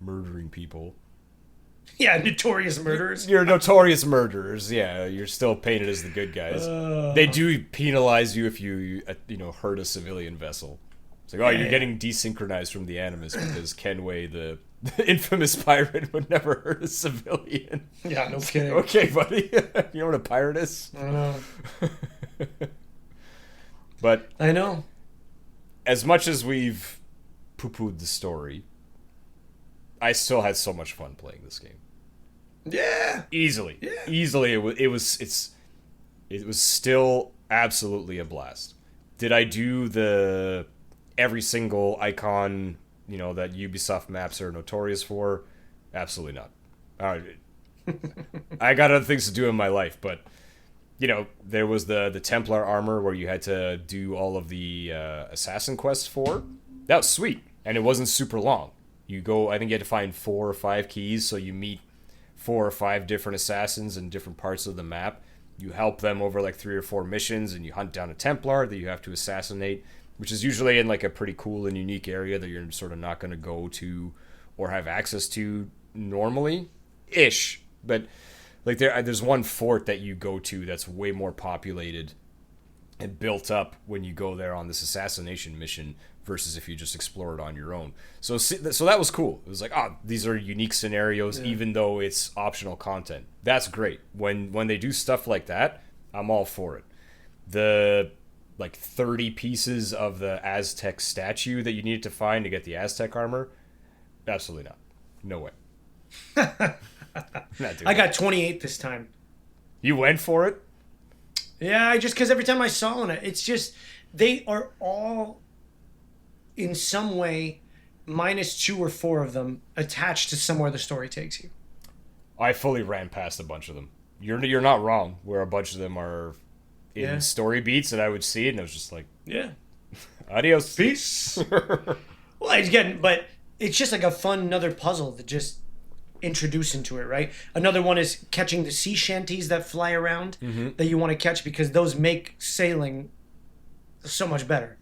S2: murdering people,
S1: Yeah, notorious murderers.
S2: you're notorious murderers. Yeah, you're still painted as the good guys. They do penalize you if you hurt a civilian vessel. It's like, you're getting desynchronized from the Animus because Kenway, the infamous pirate, would never hurt a civilian.
S1: Yeah, no kidding.
S2: Okay, buddy. You know what a pirate is?
S1: I know.
S2: But
S1: I know.
S2: as much as we've poo-pooed the story, I still had so much fun playing this game.
S1: Yeah.
S2: Easily. It was still absolutely a blast. Did I do the every single icon, that Ubisoft maps are notorious for? Absolutely not. I got other things to do in my life, but there was the Templar armor where you had to do all of the assassin quests for. That was sweet, and it wasn't super long. I think you had to find 4 or 5 keys, so you meet 4 or 5 different assassins in different parts of the map. You help them over like 3 or 4 missions, and you hunt down a Templar that you have to assassinate, which is usually in like a pretty cool and unique area that you're sort of not going to go to or have access to normally. Ish. But like there's one fort that you go to that's way more populated and built up when you go there on this assassination mission versus if you just explore it on your own. So that was cool. It was like, these are unique scenarios, even though it's optional content. That's great. When they do stuff like that, I'm all for it. The like 30 pieces of the Aztec statue that you needed to find to get the Aztec armor, absolutely not. No way.
S1: I got 28 this time.
S2: You went for it?
S1: Yeah, just because every time I saw it, it's just, they are all in some way, minus 2 or 4 of them, attached to somewhere the story takes you.
S2: I fully ran past a bunch of them. You're not wrong, where a bunch of them are in story beats, and I would see it, and I was just like,
S1: yeah,
S2: adios.
S1: Peace. Well, again, but it's just like a fun another puzzle to just introduce into it, right? Another one is catching the sea shanties that fly around that you want to catch, because those make sailing so much better.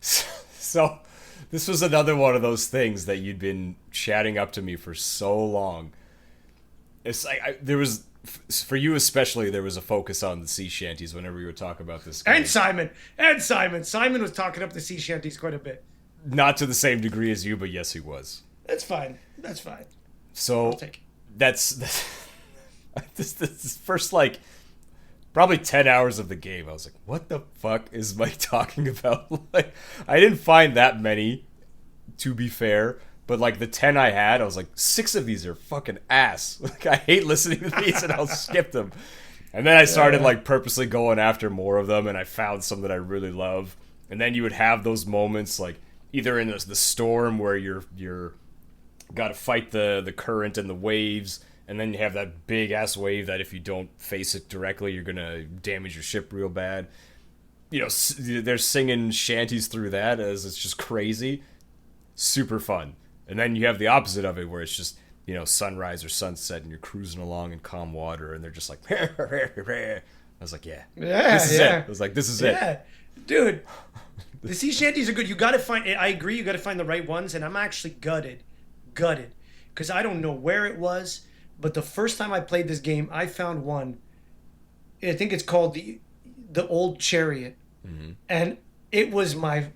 S2: So this was another one of those things that you'd been chatting up to me for so long. It's like there was, for you especially, there was a focus on the sea shanties whenever you would talk about this game.
S1: And Simon was talking up the sea shanties quite a bit.
S2: Not to the same degree as you, but yes, he was.
S1: That's fine.
S2: So
S1: I'll take it.
S2: that's this first like probably 10 hours of the game. I was like, what the fuck is Mike talking about? Like, I didn't find that many, to be fair. But like the 10 I had, I was like, 6 of these are fucking ass. Like, I hate listening to these, and I'll skip them. And then I started like purposely going after more of them, and I found some that I really love. And then you would have those moments like either in the storm where you're got to fight the current and the waves, and then you have that big ass wave that if you don't face it directly, you're gonna damage your ship real bad. You know, they're singing shanties through that as it's just crazy, super fun. And then you have the opposite of it, where it's just, you know, sunrise or sunset, and you're cruising along in calm water, and they're just like, I was like, this is it. I was like, this is it.
S1: Dude, the sea shanties are good. You got to find, I agree, you got to find the right ones, and I'm actually gutted, because I don't know where it was, but the first time I played this game, I found one. I think it's called the Old Chariot, and it was my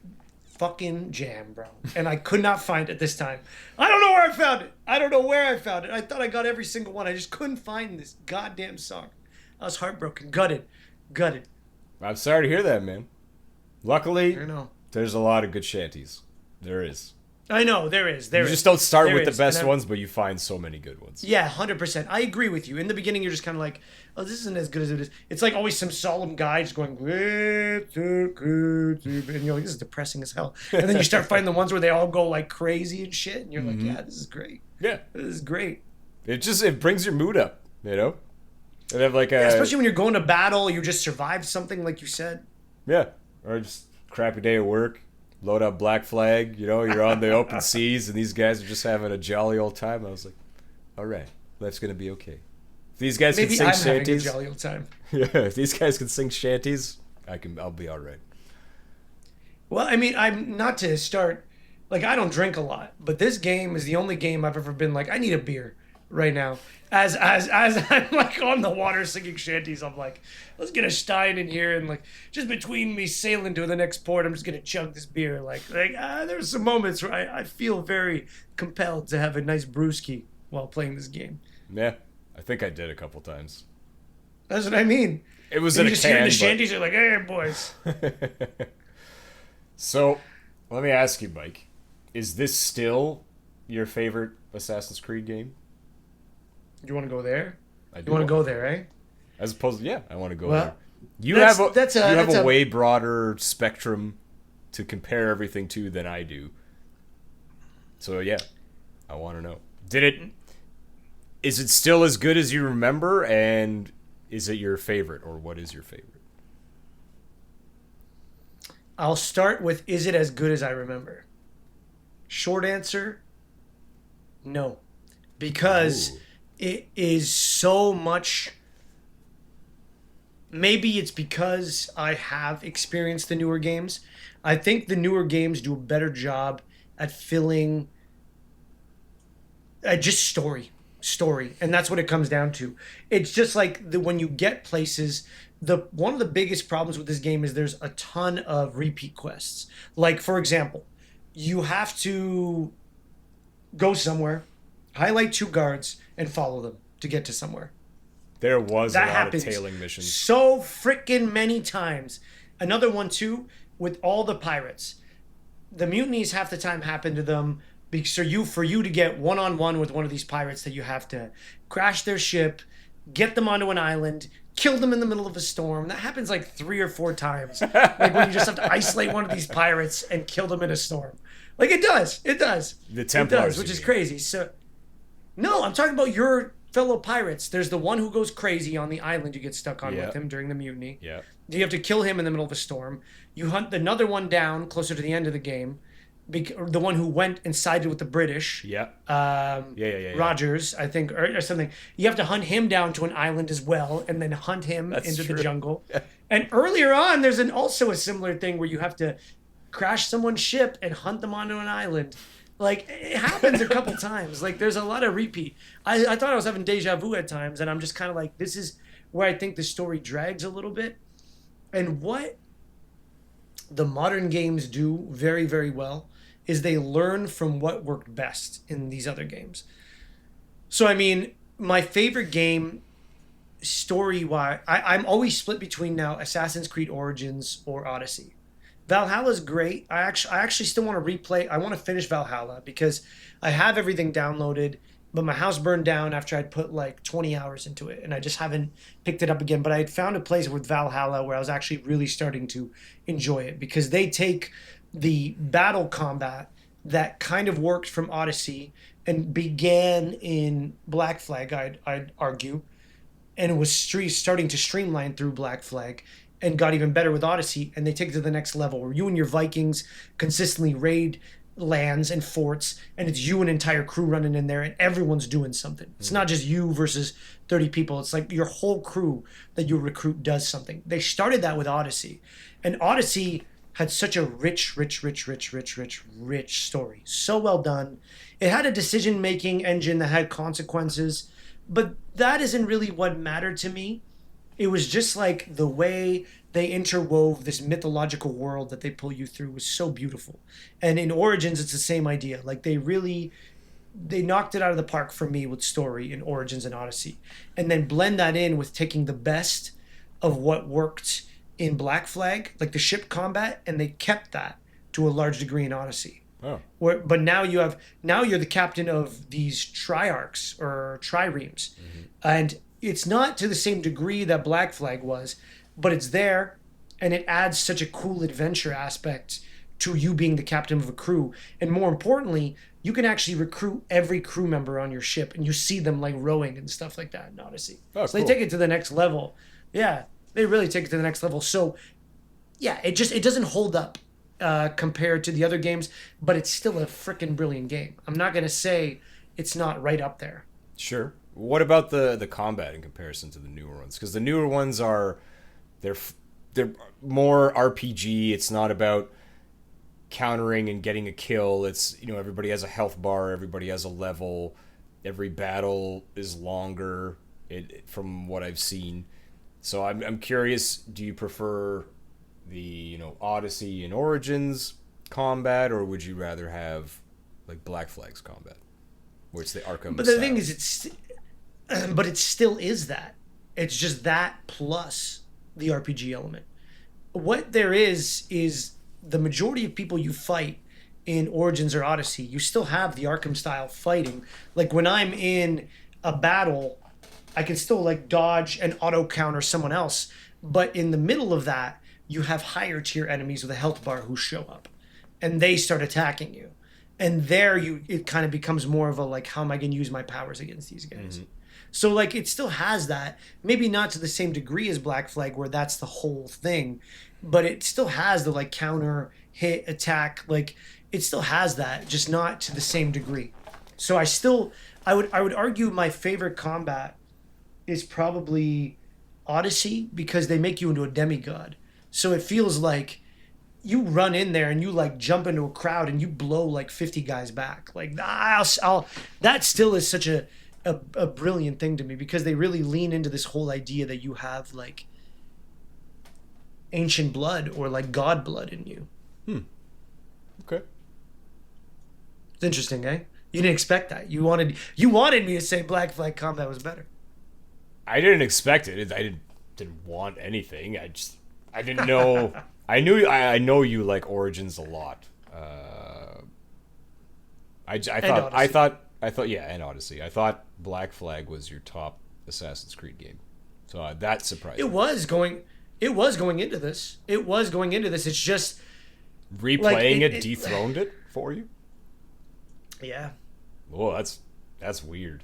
S1: fucking jam, bro. And I could not find it this time. I don't know where I found it. I thought I got every single one. I just couldn't find this goddamn song. I was heartbroken, gutted.
S2: I'm sorry to hear that, man. Luckily,
S1: I know.
S2: There's a lot of good shanties. There is.
S1: I know, there is.
S2: You just don't start with the best ones, but you find so many good ones.
S1: Yeah, 100%. I agree with you. In the beginning, you're just kind of like, oh, this isn't as good as it is. It's like always some solemn guy just going, and you're like, this is depressing as hell. And then you start finding the ones where they all go like crazy and shit, and you're like, yeah, this is great.
S2: Yeah.
S1: This is great.
S2: It brings your mood up, you know? And have like
S1: especially when you're going to battle, you just survived something like you said.
S2: Yeah. Or just crappy day at work. Load up Black Flag, you know, you're on the open seas, and these guys are just having a jolly old time. I was like, all right, life's going to be okay. If these guys can sing shanties.
S1: Having a jolly old time.
S2: Yeah, if these guys can sing shanties, I'll be all right.
S1: Well, I mean, I'm not to start, like, I don't drink a lot, but this game is the only game I've ever been like, I need a beer right now. As I'm like on the water singing shanties, I'm like, let's get a stein in here, and like just between me sailing to the next port, I'm just gonna chug this beer. There's some moments where I feel very compelled to have a nice brewski while playing this game.
S2: Yeah, I think I did a couple times.
S1: That's what I mean.
S2: It was in a can. You just hear
S1: the shanties are like, hey boys.
S2: So, let me ask you, Mike, is this still your favorite Assassin's Creed game?
S1: You want to go there?
S2: I do.
S1: You want to go there, eh?
S2: As opposed to, yeah, I want to go there. You have a way broader spectrum to compare everything to than I do. So yeah, I want to know. Is it still as good as you remember, and is it your favorite, or what is your favorite?
S1: I'll start with, is it as good as I remember? Short answer, no. Because it is so much. Maybe it's because I have experienced the newer games. I think the newer games do a better job at filling just story. story, and that's what it comes down to. It's just like when you get places, the one of the biggest problems with this game is there's a ton of repeat quests. Like for example, you have to go somewhere, highlight two guards, and follow them to get to somewhere.
S2: There was a
S1: That
S2: lot of
S1: happens
S2: tailing missions.
S1: so freaking many times. Another one too with all the pirates. The mutinies half the time happen to them because for you to get one on one with one of these pirates, that you have to crash their ship, get them onto an island, kill them in the middle of a storm. That happens like 3 or 4 times. Like when you just have to isolate one of these pirates and kill them in a storm. Like it does.
S2: The
S1: It
S2: Templars,
S1: does, which is crazy. So no, I'm talking about your fellow pirates. There's the one who goes crazy on the island you get stuck on with him during the mutiny.
S2: Yeah.
S1: You have to kill him in the middle of a storm. You hunt another one down closer to the end of the game. The one who went and sided with the British.
S2: Yeah.
S1: Rogers, I think, or something. You have to hunt him down to an island as well, and then hunt him into the jungle. And earlier on, there's also a similar thing where you have to crash someone's ship and hunt them onto an island. Like, it happens a couple times. Like, there's a lot of repeat. I thought I was having deja vu at times, and I'm just kind of like, this is where I think the story drags a little bit. And what the modern games do very, very well is they learn from what worked best in these other games. So, I mean, my favorite game, story-wise, I'm always split between now Assassin's Creed Origins or Odyssey. Valhalla's great. I actually still want to replay. I want to finish Valhalla because I have everything downloaded, but my house burned down after I'd put like 20 hours into it, and I just haven't picked it up again. But I had found a place with Valhalla where I was actually really starting to enjoy it because they take the battle combat that kind of worked from Odyssey and began in Black Flag, I'd argue, and it was starting to streamline through Black Flag and got even better with Odyssey, and they take it to the next level where you and your Vikings consistently raid lands and forts, and it's you and an entire crew running in there, and everyone's doing something. It's not just you versus 30 people. It's like your whole crew that you recruit does something. They started that with Odyssey, and Odyssey had such a rich story. So well done. It had a decision-making engine that had consequences, but that isn't really what mattered to me. It was just like the way they interwove this mythological world that they pull you through was so beautiful. And in Origins, it's the same idea. Like they knocked it out of the park for me with story in Origins and Odyssey. And then blend that in with taking the best of what worked in Black Flag, like the ship combat, and they kept that to a large degree in Odyssey.
S2: Oh.
S1: But now you're the captain of these triarchs or triremes. Mm-hmm. And it's not to the same degree that Black Flag was, but it's there, and it adds such a cool adventure aspect to you being the captain of a crew. And more importantly, you can actually recruit every crew member on your ship, and you see them like rowing and stuff like that in Odyssey.
S2: Oh,
S1: so
S2: cool.
S1: they take it to the next level. Yeah, they really take it to the next level. So yeah, it doesn't hold up compared to the other games, but it's still a freaking brilliant game. I'm not going to say it's not right up there.
S2: Sure. What about the combat in comparison to the newer ones? Because the newer ones they're more RPG. It's not about countering and getting a kill. It's, everybody has a health bar, everybody has a level, every battle is longer. From what I've seen. So I'm curious. Do you prefer the Odyssey and Origins combat, or would you rather have like Black Flag's combat, where it's the Arkham?
S1: But the thing is, but it still is that. It's just that plus the RPG element. What there is the majority of people you fight in Origins or Odyssey, you still have the Arkham style fighting. Like when I'm in a battle, I can still like dodge and auto counter someone else. But in the middle of that, you have higher tier enemies with a health bar who show up, and they start attacking you. And there it kind of becomes more of a like, how am I going to use my powers against these guys? Mm-hmm. So like it still has that, maybe not to the same degree as Black Flag where that's the whole thing, but it still has the like counter, hit, attack, like it still has that, just not to the same degree. So I would argue my favorite combat is probably Odyssey because they make you into a demigod. So it feels like you run in there and you like jump into a crowd and you blow like 50 guys back. Like that still is such a a brilliant thing to me because they really lean into this whole idea that you have like ancient blood or like god blood in you.
S2: Hmm. Okay.
S1: It's interesting, eh? You didn't expect that. You wanted me to say Black Flag combat was better.
S2: I didn't expect it. I didn't want anything. I didn't know. I know you like Origins a lot. I
S1: And
S2: thought I
S1: Odyssey.
S2: thought I thought yeah, and Odyssey. I thought Black Flag was your top Assassin's Creed game, so that surprised
S1: It
S2: me.
S1: was going. It was going into this. It was going into this. It's just like
S2: Replaying it dethroned it for you.
S1: yeah.
S2: Oh, that's weird.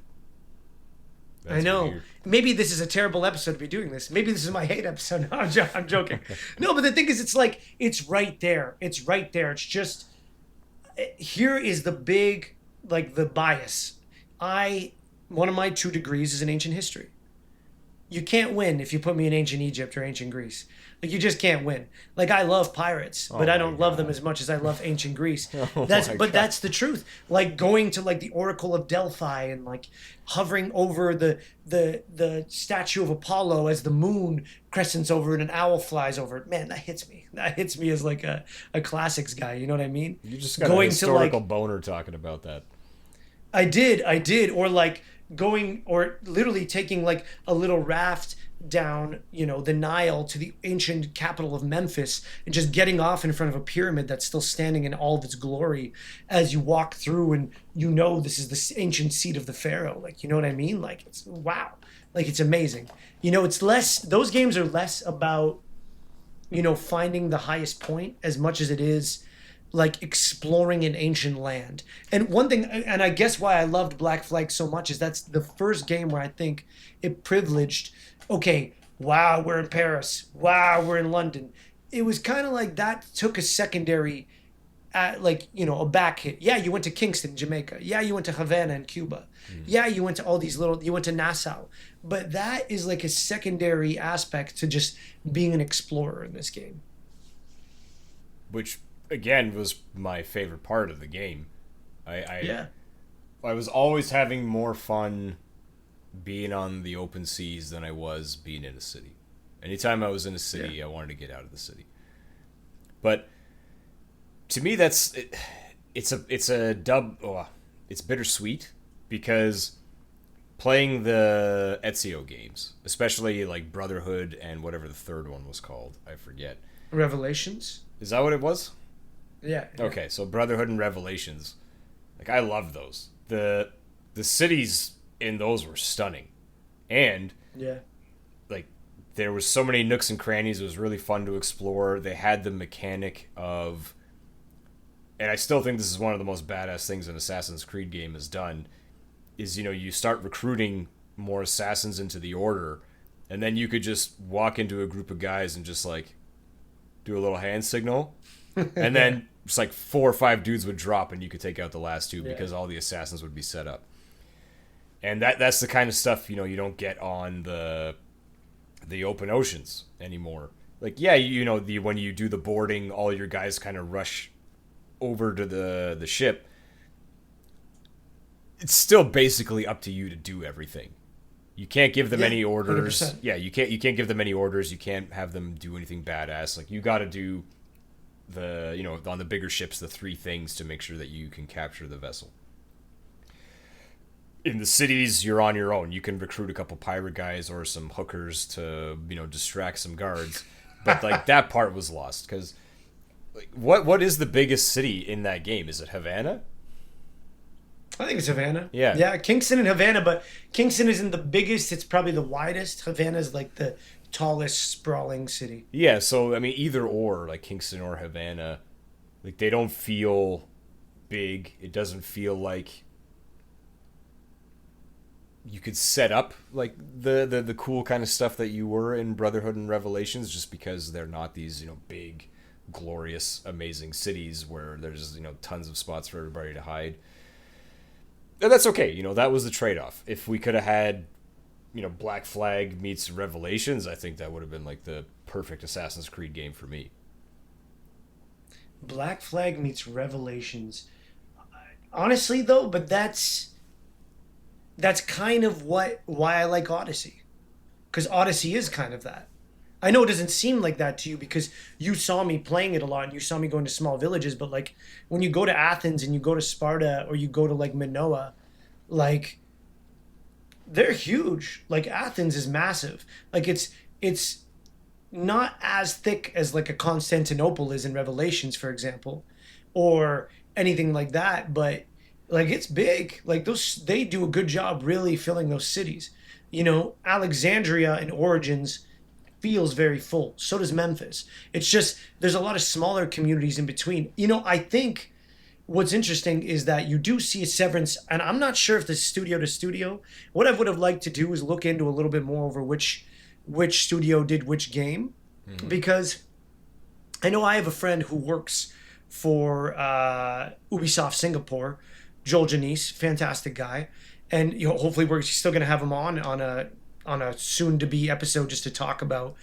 S1: I
S2: That's
S1: know.
S2: weird.
S1: Maybe this is a terrible episode to be doing this. Maybe this is my hate episode. No, I'm joking. No, but the thing is, it's like it's right there. It's right there. It's just here is the big like the bias. I one of my 2 degrees is in ancient history. You can't win if you put me in ancient Egypt or ancient Greece. Like you just can't win. Like I love pirates,
S2: Oh
S1: but I
S2: my
S1: don't love them
S2: god.
S1: as much as I love ancient Greece.
S2: Oh
S1: That's
S2: my
S1: but
S2: god.
S1: that's the truth. Like going to like the Oracle of Delphi and like hovering over the statue of Apollo as the moon crescents over it and an owl flies over it. Man, that hits me. That hits me as like a classics guy. You know what I mean?
S2: You just got a
S1: Going to
S2: historical
S1: like
S2: boner talking about that.
S1: I did, or like going or literally taking like a little raft down, the Nile to the ancient capital of Memphis and just getting off in front of a pyramid that's still standing in all of its glory as you walk through and this is the ancient seat of the pharaoh. Like, you know what I mean? Like it's wow. Like it's amazing. It's less those games are less about finding the highest point as much as it is like exploring an ancient land. And one thing, and I guess why I loved Black Flag so much is that's the first game where I think it privileged, okay, wow, we're in Paris. Wow, we're in London. It was kind of like that took a secondary, a back hit. Yeah, you went to Kingston, Jamaica. Yeah, you went to Havana in Cuba. Yeah, you went to you went to Nassau. But that is like a secondary aspect to just being an explorer in this game.
S2: Which again was my favorite part of the game. I I,
S1: Yeah.
S2: I was always having more fun being on the open seas than I was being in a city. Anytime I was in a city,
S1: Yeah.
S2: I wanted to get out of the city. But to me, it's a dub. Oh, it's bittersweet because playing the Ezio games, especially like Brotherhood and whatever the third one was called, I forget.
S1: Revelations.
S2: Is that what it was?
S1: Yeah. Yeah.
S2: Okay, so Brotherhood and Revelations, like I love those. The cities in those were stunning, and
S1: Yeah.
S2: like there was so many nooks and crannies. It was really fun to explore. They had the mechanic of, and I still think this is one of the most badass things an Assassin's Creed game has done. Is you start recruiting more assassins into the order, and then you could just walk into a group of guys and just like do a little hand signal, and then it's like 4 or 5 dudes would drop, and you could take out the last two
S1: Yeah.
S2: because all the assassins would be set up. And that's the kind of stuff you don't get on the open oceans anymore. Like yeah, when you do the boarding, all your guys kind of rush over to the ship. It's still basically up to you to do everything. You can't give them
S1: Yeah,
S2: any orders.
S1: 100%.
S2: Yeah, you can't give them any orders. You can't have them do anything badass. Like you got to do on the bigger ships the 3 things to make sure that you can capture the vessel. In the cities, you're on your own. You can recruit a couple pirate guys or some hookers to distract some guards, but like that part was lost because like what is the biggest city in that game? Is it Havana?
S1: I think it's Havana.
S2: Yeah.
S1: Yeah, Kingston and Havana, but Kingston isn't the biggest. It's probably the widest. Havana is like the tallest, sprawling city.
S2: Yeah, so I mean either or, like Kingston or Havana, like they don't feel big. It doesn't feel like you could set up like the cool kind of stuff that you were in Brotherhood and Revelations, just because they're not these big, glorious, amazing cities where there's tons of spots for everybody to hide. And that's okay. That was the trade-off. If we could have had Black Flag meets Revelations, I think that would have been like the perfect Assassin's Creed game for me.
S1: Black Flag meets Revelations. Honestly, though, but that's kind of why I like Odyssey, because Odyssey is kind of that. I know it doesn't seem like that to you because you saw me playing it a lot and you saw me going to small villages, but like when you go to Athens and you go to Sparta or you go to like Minoa, like they're huge. Like Athens is massive. Like it's not as thick as like a Constantinople is in Revelations, for example, or anything like that, but like it's big. Like those they do a good job really filling those cities. Alexandria in Origins feels very full. So does Memphis. It's just there's a lot of smaller communities in between. I think what's interesting is that you do see a severance, and I'm not sure if the studio to studio. What I would have liked to do is look into a little bit more over which studio did which game, because I know I have a friend who works for Ubisoft Singapore, Joel Janice, fantastic guy, and hopefully we're still going to have him on a soon to be episode just to talk about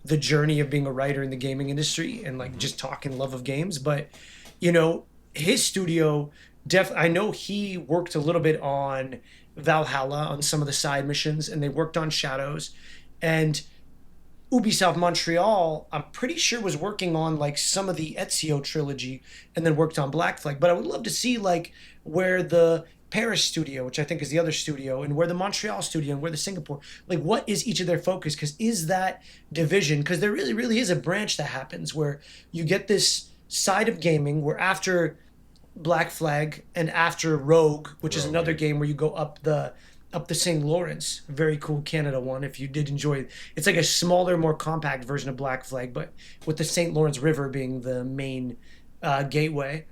S1: the journey of being a writer in the gaming industry and like just talking love of games. But his studio I know he worked a little bit on Valhalla on some of the side missions, and they worked on Shadows, and Ubisoft Montreal, I'm pretty sure was working on like some of the Ezio trilogy and then worked on Black Flag. But I would love to see like where the Paris studio, which I think is the other studio, and where the Montreal studio and where the Singapore, like what is each of their focus? Because is that division? Because there really, really is a branch that happens where you get this side of gaming where after Black Flag and after Rogue, which is another game where you go up the St. Lawrence, very cool Canada one. If you did enjoy it, it's like a smaller, more compact version of Black Flag, but with the St. Lawrence River being the main gateway.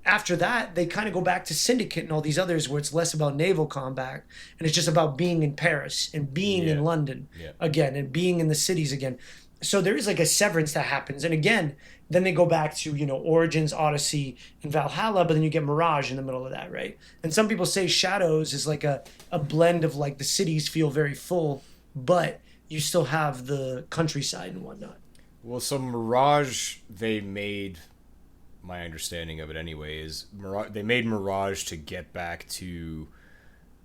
S1: After that, they kind of go back to Syndicate and all these others where it's less about naval combat and it's just about being in Paris and being in London again and being in the cities again. So there is like a severance that happens. And again, then they go back to, Origins, Odyssey, and Valhalla, but then you get Mirage in the middle of that, right? And some people say Shadows is like a blend of like the cities feel very full, but you still have the countryside and whatnot.
S2: Well, so Mirage, they made, my understanding of it anyway, is they made Mirage to get back to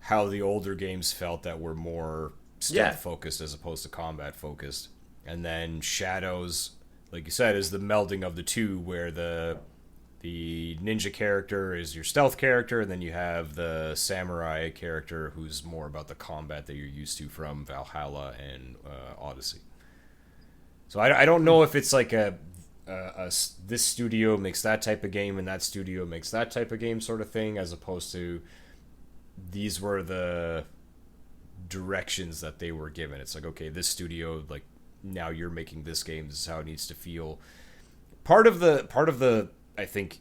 S2: how the older games felt that were more stealth focused as opposed to combat focused. And then Shadows, like you said, is the melding of the two, where the ninja character is your stealth character, and then you have the samurai character who's more about the combat that you're used to from Valhalla and Odyssey. So I don't know if it's like this studio makes that type of game and that studio makes that type of game sort of thing, as opposed to these were the directions that they were given. It's like, okay, this studio, like, now you're making this game, this is how it needs to feel. Part of the I think,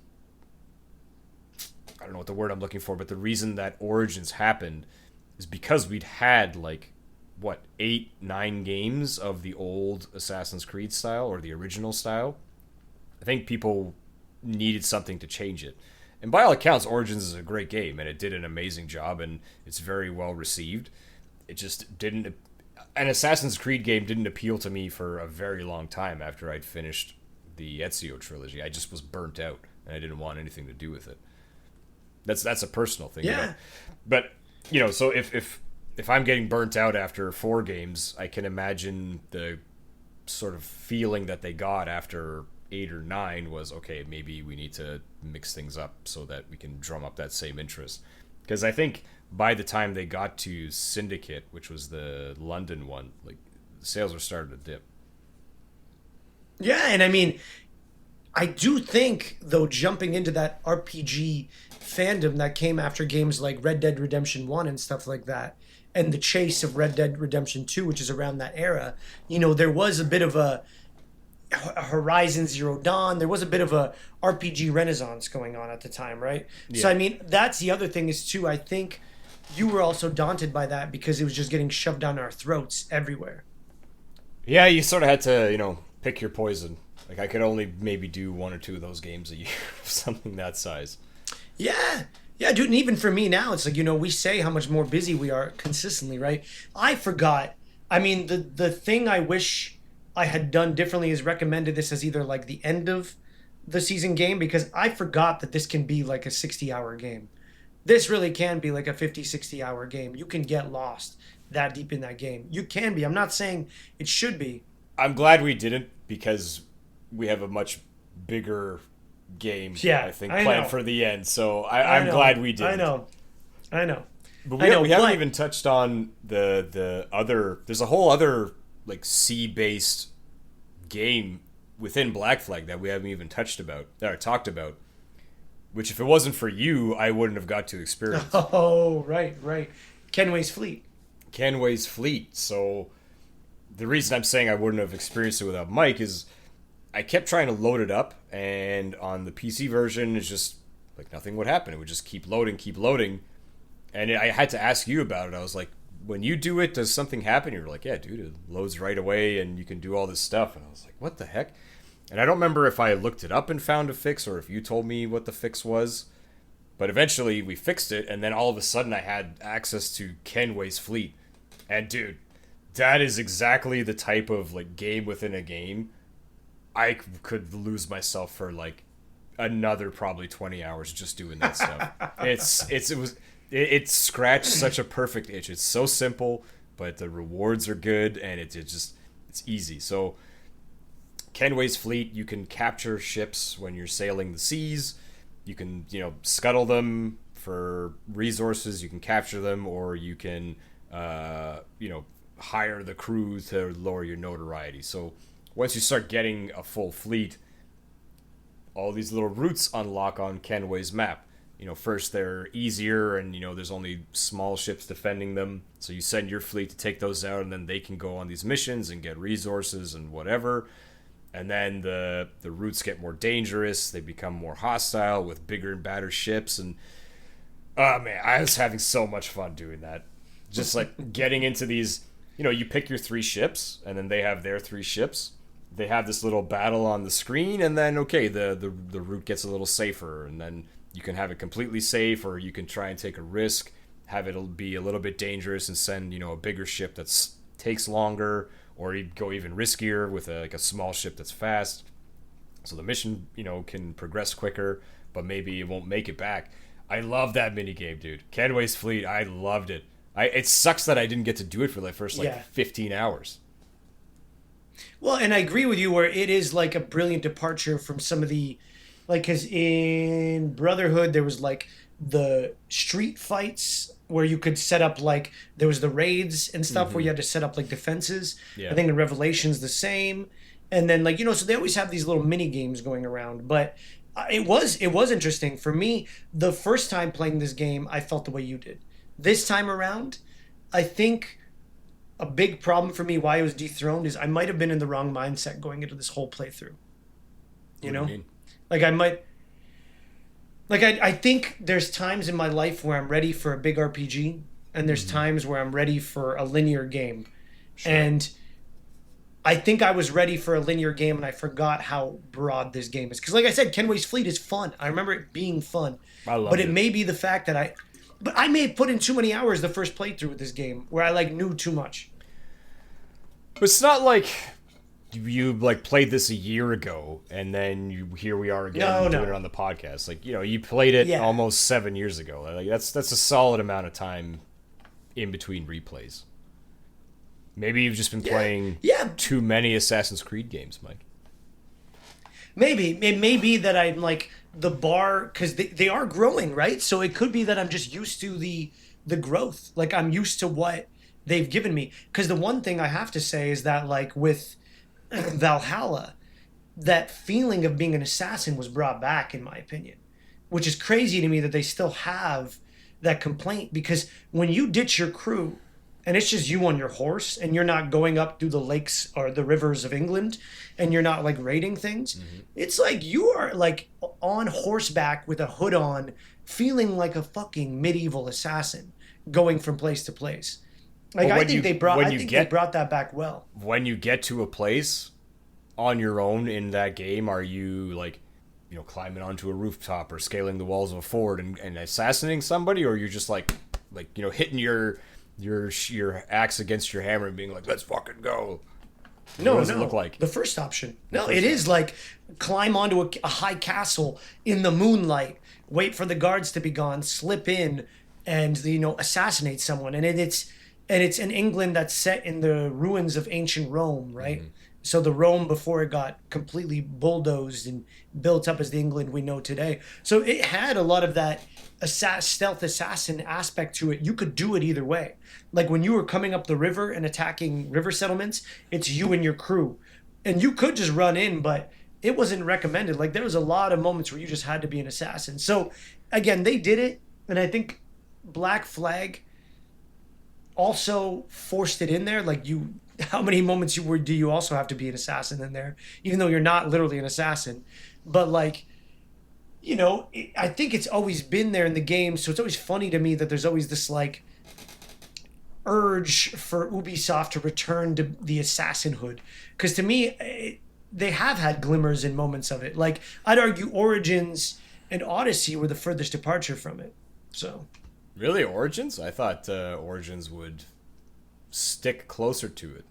S2: I don't know what the word I'm looking for, but the reason that Origins happened is because we'd had like 8-9 games of the old Assassin's Creed style, or the original style. I think people needed something to change it. And by all accounts, Origins is a great game, and it did an amazing job, and it's very well received. It just didn't... An Assassin's Creed game didn't appeal to me for a very long time after I'd finished the Ezio trilogy. I just was burnt out, and I didn't want anything to do with it. That's a personal thing.
S1: Yeah.
S2: But, so if I'm getting burnt out after 4 games, I can imagine the sort of feeling that they got after 8 or 9 was, okay, maybe we need to mix things up so that we can drum up that same interest. Because I think by the time they got to Syndicate, which was the London one, like, the sales were starting to dip.
S1: Yeah, and I mean, I do think, though, jumping into that RPG fandom that came after games like Red Dead Redemption 1 and stuff like that, and the chase of Red Dead Redemption 2, which is around that era, there was a bit of a Horizon Zero Dawn. There was a bit of a RPG renaissance going on at the time, right? Yeah. So, I mean, that's the other thing is, too, I think you were also daunted by that because it was just getting shoved down our throats everywhere.
S2: Yeah, you sort of had to, pick your poison. Like, I could only maybe do 1 or 2 of those games a year, something that size.
S1: Yeah. Yeah, dude, and even for me now, it's like, we say how much more busy we are consistently, right? I forgot. I mean, the thing I wish I had done differently is recommended this as either like the end of the season game, because I forgot that this can be like a 60-hour game. This really can be like a 50, 60 hour game. You can get lost that deep in that game. You can be. I'm not saying it should be.
S2: I'm glad we didn't because we have a much bigger game,
S1: Yeah,
S2: I think,
S1: I
S2: planned
S1: know.
S2: for the end. So
S1: I
S2: I'm
S1: know.
S2: glad we didn't.
S1: I know. I know.
S2: But
S1: I know,
S2: we haven't
S1: but
S2: even touched on the other. There's a whole other like sea based game within Black Flag that we haven't even touched about or talked about. Which, if it wasn't for you, I wouldn't have got to experience.
S1: oh, right, right. Kenway's Fleet.
S2: Kenway's Fleet. So the reason I'm saying I wouldn't have experienced it without Mike is I kept trying to load it up, and on the PC version, it's just like nothing would happen. It would just keep loading. And I had to ask you about it. I was like, when you do it, does something happen? You're like, yeah, dude, it loads right away, and you can do all this stuff. And I was like, what the heck? And I don't remember if I looked it up and found a fix or if you told me what the fix was. But eventually we fixed it, and then all of a sudden I had access to Kenway's Fleet. And dude, that is exactly the type of like game within a game. I could lose myself for like another probably 20 hours just doing that stuff. It scratched such a perfect itch. It's so simple, but the rewards are good, and it's easy. So Kenway's Fleet, you can capture ships when you're sailing the seas. You can, scuttle them for resources. You can capture them, or you can, hire the crew to lower your notoriety. So once you start getting a full fleet, all these little routes unlock on Kenway's map. First they're easier, and there's only small ships defending them. So you send your fleet to take those out, and then they can go on these missions and get resources and whatever. And then the routes get more dangerous. They become more hostile with bigger and badder ships. And oh man, I was having so much fun doing that. Just like getting into these, you pick your 3 ships, and then they have their 3 ships. They have this little battle on the screen, and then okay, the route gets a little safer, and then you can have it completely safe, or you can try and take a risk, have it be a little bit dangerous, and send a bigger ship that takes longer. Or you go even riskier with a small ship that's fast. So the mission, can progress quicker, but maybe it won't make it back. I love that minigame, dude. Kenway's Fleet, I loved it. It sucks that I didn't get to do it for the first 15 hours.
S1: Well, and I agree with you where it is like a brilliant departure from some of the, like, because in Brotherhood there was like the street fights where you could set up like there was the raids and stuff where you had to set up like defenses.
S2: Yeah.
S1: I think in Revelations the same, and then like so they always have these little mini games going around. But it was interesting for me. The first time playing this game, I felt the way you did. This time around, I think a big problem for me why it was dethroned is I might have been in the wrong mindset going into this whole playthrough.
S2: What do you mean?
S1: Like I might. Like, I think there's times in my life where I'm ready for a big RPG, and there's times where I'm ready for a linear game.
S2: Sure.
S1: And I think I was ready for a linear game, and I forgot how broad this game is. Because, like I said, Kenway's Fleet is fun. I remember it being fun.
S2: I love
S1: but
S2: it.
S1: it may be the fact that But I may have put in too many hours the first playthrough with this game, where I, knew too much.
S2: But it's not like you played this a year ago, and then here we are again doing it on the podcast. Like you played it almost 7 years ago. Like that's a solid amount of time in between replays. Maybe you've just been playing too many Assassin's Creed games, Mike.
S1: Maybe it may be that I'm like the bar because they are growing, right? So it could be that I'm just used to the growth. Like I'm used to what they've given me. Because the one thing I have to say is that like with Valhalla, that feeling of being an assassin was brought back, in my opinion, which is crazy to me that they still have that complaint. Because when you ditch your crew and it's just you on your horse and you're not going up through the lakes or the rivers of England and you're not like raiding things, it's like you are like on horseback with a hood on, feeling like a fucking medieval assassin going from place to place. Like I think they brought that back well.
S2: When you get to a place on your own in that game, are you like, climbing onto a rooftop or scaling the walls of a fort and assassinating somebody, or you're just like hitting your axe against your hammer and being like, let's fucking go? What
S1: No,
S2: does it
S1: no.
S2: look like?
S1: The first option. No,
S2: first
S1: it is like climb onto a high castle in the moonlight, wait for the guards to be gone, slip in, and assassinate someone. And it's an England that's set in the ruins of ancient Rome, right? So the Rome before it got completely bulldozed and built up as the England we know today. So it had a lot of that stealth assassin aspect to it. You could do it either way. Like when you were coming up the river and attacking river settlements, it's you and your crew. And you could just run in, but it wasn't recommended. Like there was a lot of moments where you just had to be an assassin. So again, they did it, and I think Black Flag also forced it in there. Like how many moments do you also have to be an assassin in there, even though you're not literally an assassin? But like, I think it's always been there in the game. So it's always funny to me that there's always this like urge for Ubisoft to return to the assassinhood. Because to me, they have had glimmers and moments of it. Like I'd argue Origins and Odyssey were the furthest departure from it. So.
S2: Really, Origins? I thought Origins would stick closer to it.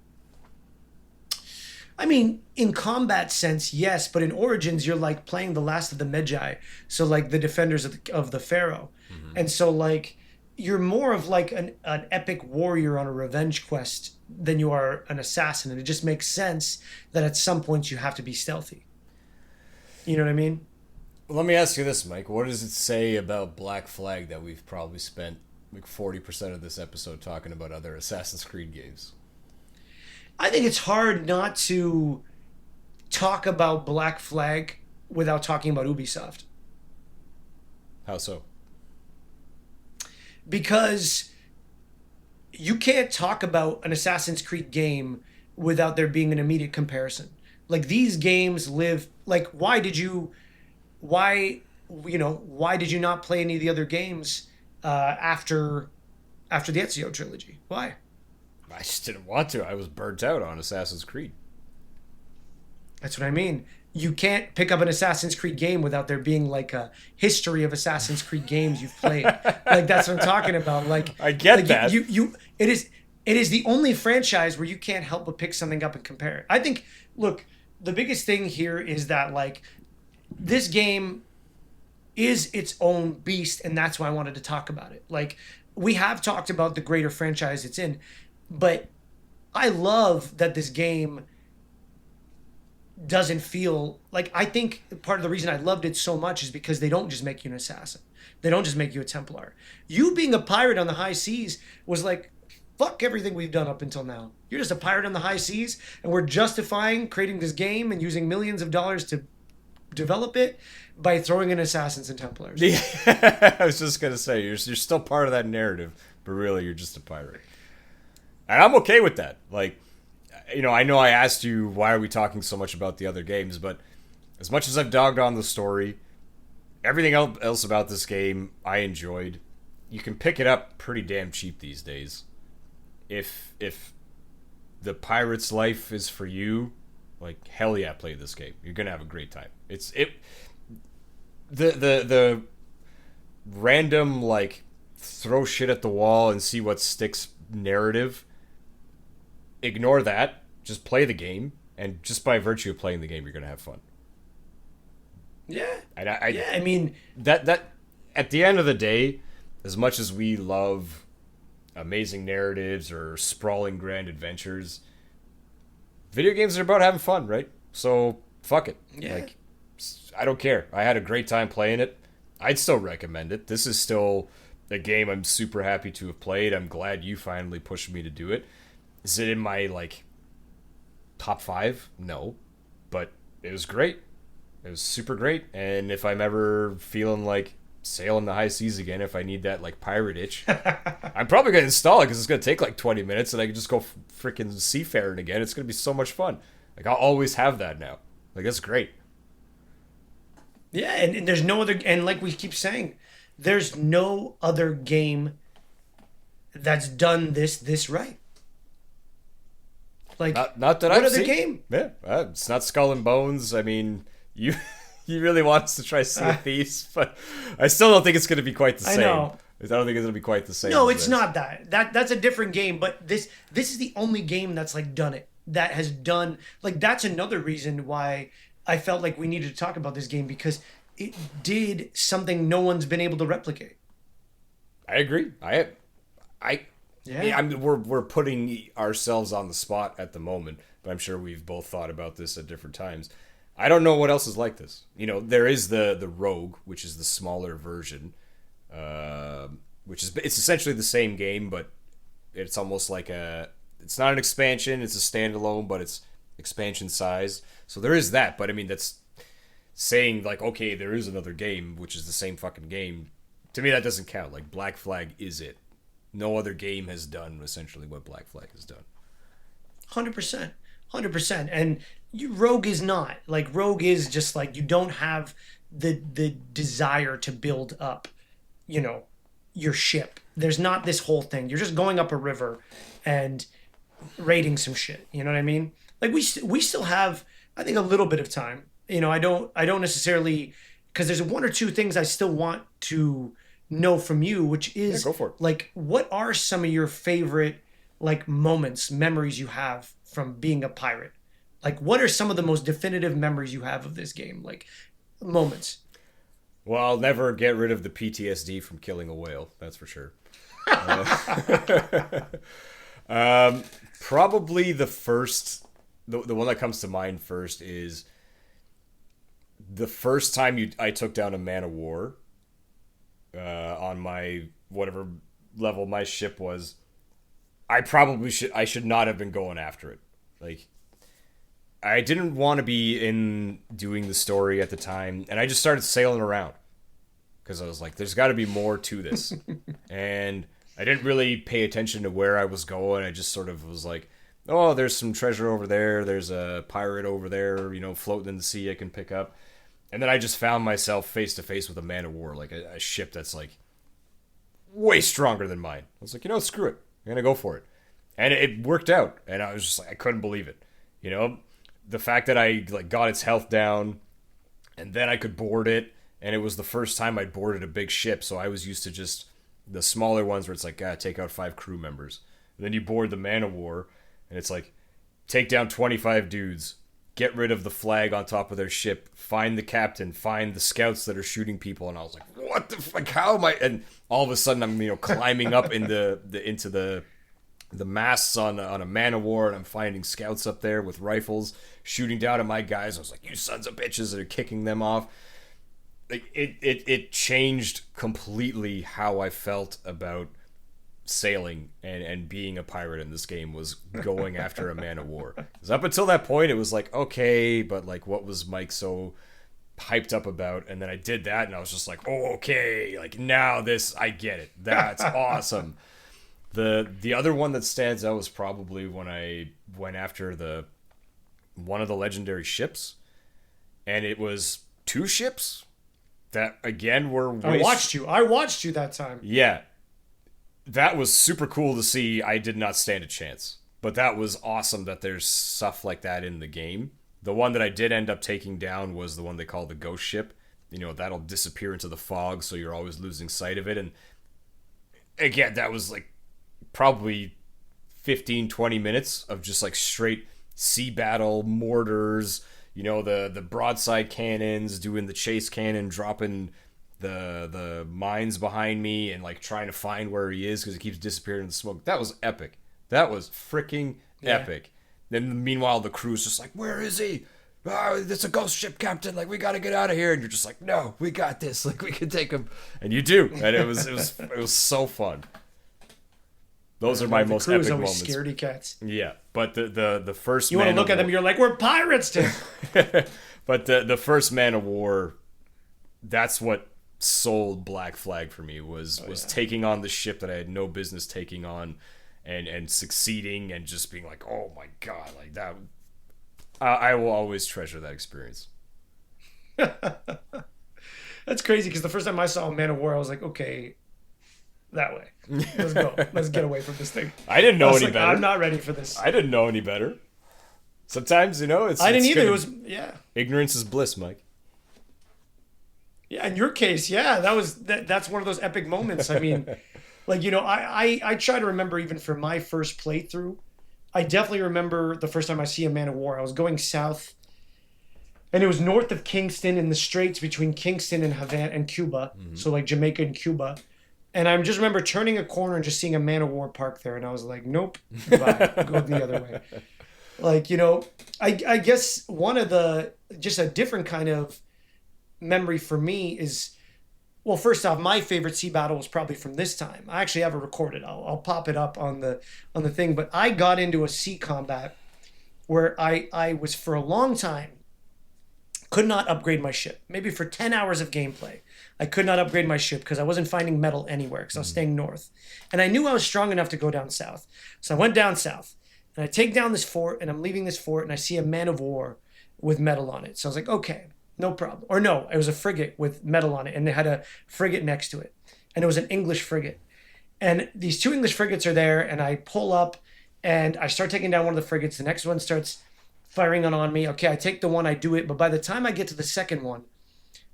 S1: I mean, in combat sense, yes, but in Origins, you're like playing the last of the Magi, so like the defenders of the Pharaoh, and so like you're more of like an epic warrior on a revenge quest than you are an assassin, and it just makes sense that at some points you have to be stealthy. You know what I mean?
S2: Let me ask you this, Mike. What does it say about Black Flag that we've probably spent like 40% of this episode talking about other Assassin's Creed games?
S1: I think it's hard not to talk about Black Flag without talking about Ubisoft.
S2: How so?
S1: Because you can't talk about an Assassin's Creed game without there being an immediate comparison. Like these games live like why did you not play any of the other games after the Ezio trilogy? Why?
S2: I just didn't want to. I was burnt out on Assassin's Creed.
S1: That's what I mean. You can't pick up an Assassin's Creed game without there being like a history of Assassin's Creed games you've played. Like that's what I'm talking about. Like
S2: I get
S1: like
S2: that.
S1: It is the only franchise where you can't help but pick something up and compare it. I think look, the biggest thing here is that like this game is its own beast, and that's why I wanted to talk about it. Like we have talked about the greater franchise it's in, but I love that this game doesn't feel like I think part of the reason I loved it so much is because they don't just make you an assassin. They don't just make you a Templar. You being a pirate on the high seas was like, fuck everything we've done up until now. You're just a pirate on the high seas, and we're justifying creating this game and using millions of dollars to develop it by throwing in assassins and Templars.
S2: Yeah, I was just gonna say you're still part of that narrative, but really you're just a pirate, and I'm okay with that. Like, I know I asked you why are we talking so much about the other games, but as much as I've dogged on the story, everything else about this game I enjoyed. You can pick it up pretty damn cheap these days. If the pirate's life is for you, like hell yeah, play this game. You're gonna have a great time. The random like throw shit at the wall and see what sticks narrative. Ignore that. Just play the game, and just by virtue of playing the game, you're gonna have fun.
S1: Yeah.
S2: And
S1: I mean
S2: that at the end of the day, as much as we love amazing narratives or sprawling grand adventures, video games are about having fun, right? So fuck it.
S1: Yeah.
S2: Like, I don't care. I had a great time playing it. I'd still recommend it. This is still a game I'm super happy to have played. I'm glad you finally pushed me to do it. Is it in my like top 5? No, but it was great. It was super great. And if I'm ever feeling like sailing the high seas again, if I need that like pirate itch, I'm probably gonna install it because it's gonna take like 20 minutes, and I can just go freaking seafaring again. It's gonna be so much fun. Like I'll always have that now. Like that's great.
S1: Yeah, and there's no other, and like we keep saying, there's no other game that's done this right. Like
S2: not that
S1: what
S2: I've
S1: other
S2: seen.
S1: game?
S2: Yeah, it's not Skull and Bones. I mean, you really want us to try Sea of Thieves, but I still don't think it's going to be quite the same.
S1: I know.
S2: I don't think it's going to be quite the same.
S1: No,
S2: as
S1: it's
S2: this.
S1: not that. That's a different game. But this is the only game that's like done it. that has done, like, that's another reason why I felt like we needed to talk about this game, because it did something no one's been able to replicate.
S2: I agree. I
S1: Yeah.
S2: I mean, we're putting ourselves on the spot at the moment, but I'm sure we've both thought about this at different times. I don't know what else is like this. You know, there is the Rogue, which is the smaller version, which is it's essentially the same game, but it's almost like a it's not an expansion, it's a standalone, but it's expansion size. So there is that, but I mean that's saying like okay, there is another game which is the same fucking game. To me that doesn't count. Like Black Flag is it. No other game has done essentially what Black Flag has done.
S1: 100%. 100%. And Rogue is not. Like, Rogue is just like, you don't have the desire to build up, you know, your ship. There's not this whole thing. You're just going up a river and raiding some shit. You know what I mean? Like, we still have, I think, a little bit of time. You know, I don't necessarily, because there's one or two things I still want to know from you, which
S2: Yeah,
S1: is
S2: go for it.
S1: like, what are some of your favorite like moments, memories you have from being a pirate? Like, what are some of the most definitive memories you have of this game? Like, moments.
S2: Well, I'll never get rid of the PTSD from killing a whale. That's for sure. Probably the first, the one that comes to mind first is the first time I took down a man of war on my whatever level my ship was. I should not have been going after it. Like I didn't want to be in doing the story at the time, and I just started sailing around because I was like, "There's got to be more to this," and I didn't really pay attention to where I was going. I just sort of was like, "Oh, there's some treasure over there. There's a pirate over there, you know, floating in the sea I can pick up." And then I just found myself face to face with a man of war, like a ship that's like way stronger than mine. I was like, you know, screw it. I'm gonna go for it, and it worked out. And I was just like, I couldn't believe it. You know, the fact that I like got its health down, and then I could board it, and it was the first time I'd boarded a big ship, so I was used to just the smaller ones where it's like, take out 5 crew members. And then you board the man of war, and it's like, take down 25 dudes, get rid of the flag on top of their ship, find the captain, find the scouts that are shooting people. And I was like, what the fuck? How am I? And all of a sudden, I'm climbing up in into the masts on a man of war, and I'm finding scouts up there with rifles shooting down at my guys. I was like, you sons of bitches, that are kicking them off. Like it changed completely how I felt about sailing and being a pirate in this game, was going after a man of war. Because up until that point, it was like, okay, but like, what was Mike so hyped up about? And then I did that, and I was just like, oh, okay, like now this, I get it. That's awesome. The other one that stands out was probably when I went after one of the legendary ships, and it was 2 ships that again were
S1: I watched you that time.
S2: yeah, that was super cool to see. I did not stand a chance, but that was awesome that there's stuff like that in the game. The one that I did end up taking down was the one they call the ghost ship. You know, that'll disappear into the fog, so you're always losing sight of it. And again, that was like probably 15-20 minutes of just like straight sea battle, mortars, you know, the broadside cannons, doing the chase cannon, dropping the mines behind me, and like trying to find where he is because he keeps disappearing in the smoke. That was epic. That was freaking epic. Then meanwhile, the crew's just like, where is he? Oh, it's a ghost ship, Captain. Like, we gotta get out of here. And you're just like, no, we got this. Like, we can take him. And you do. And it was so fun. Those are my most epic moments.
S1: Scaredy cats.
S2: Yeah, but the first
S1: you want to look at them, you're like, we're pirates, Tim.
S2: But the first man of war, that's what sold Black Flag for me, was taking on the ship that I had no business taking on, and succeeding, and just being like, oh my god, like that. I will always treasure that experience.
S1: That's crazy, because the first time I saw a man of war, I was like, okay, that way. Let's go. Let's get away from this thing.
S2: I didn't know any better.
S1: I'm not ready for this.
S2: I didn't know any better. Sometimes, you know,
S1: I didn't either.
S2: Gonna,
S1: it was
S2: ignorance is bliss, Mike.
S1: Yeah, in your case, yeah, that's one of those epic moments. I mean, like, you know, I try to remember, even for my first playthrough, I definitely remember the first time I see a Man of War. I was going south, and it was north of Kingston in the straits between Kingston and Havana and Cuba. So like Jamaica and Cuba. And I just remember turning a corner and just seeing a Man of War parked there, and I was like, nope, bye, go the other way. Like, I guess one of just a different kind of memory for me is, well, first off, my favorite sea battle was probably from this time. I actually have it recorded. I'll pop it up on the thing. But I got into a sea combat where I was for a long time could not upgrade my ship. Maybe for 10 hours of gameplay, I could not upgrade my ship because I wasn't finding metal anywhere because I was staying north. And I knew I was strong enough to go down south. So I went down south and I take down this fort and I'm leaving this fort and I see a Man of War with metal on it. So I was like, okay, no problem. Or no, it was a frigate with metal on it and they had a frigate next to it. And it was an English frigate. And these two English frigates are there and I pull up and I start taking down one of the frigates. The next one starts firing on me. Okay, I take the one, I do it. But by the time I get to the second one,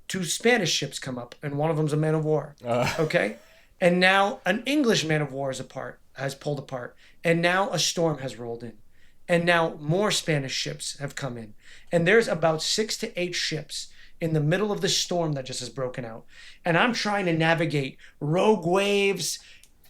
S1: two Spanish ships come up, and one of them's a Man of War. Okay? And now an English Man of War has pulled apart. And now a storm has rolled in. And now more Spanish ships have come in. And there's about 6 to 8 ships in the middle of the storm that just has broken out. And I'm trying to navigate rogue waves,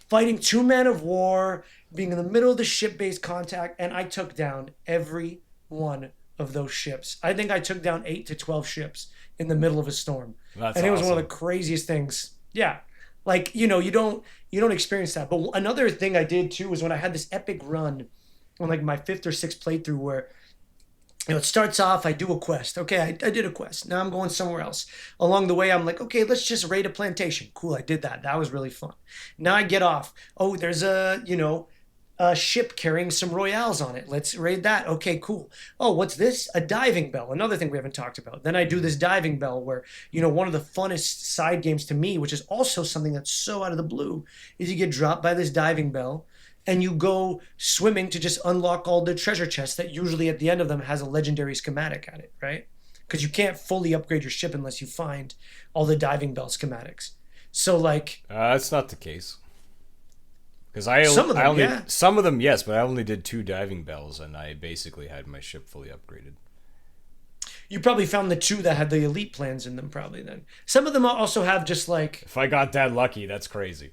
S1: fighting 2 Men of War, being in the middle of the ship-based contact, and I took down every one of those ships. I think I took down 8 to 12 ships in the middle of a storm.
S2: That's
S1: and it was
S2: awesome.
S1: one of the craziest things. Yeah. Like, you don't experience that. But another thing I did too was when I had this epic run on like my 5th or 6th playthrough where it starts off, I do a quest. Okay, I did a quest. Now I'm going somewhere else. Along the way, I'm like, okay, let's just raid a plantation. Cool, I did that. That was really fun. Now I get off. Oh, there's a ship carrying some royales on it. Let's raid that. Okay, cool. Oh, what's this? A diving bell. Another thing we haven't talked about. Then I do this diving bell where, one of the funnest side games to me, which is also something that's so out of the blue, is you get dropped by this diving bell and you go swimming to just unlock all the treasure chests that usually at the end of them has a legendary schematic at it, right? Because you can't fully upgrade your ship unless you find all the diving bell schematics. So like...
S2: that's not the case. Because some of them, yes, but I only did 2 diving bells, and I basically had my ship fully upgraded.
S1: You probably found the 2 that had the elite plans in them, probably then. Some of them also have just like...
S2: If I got that lucky, that's crazy.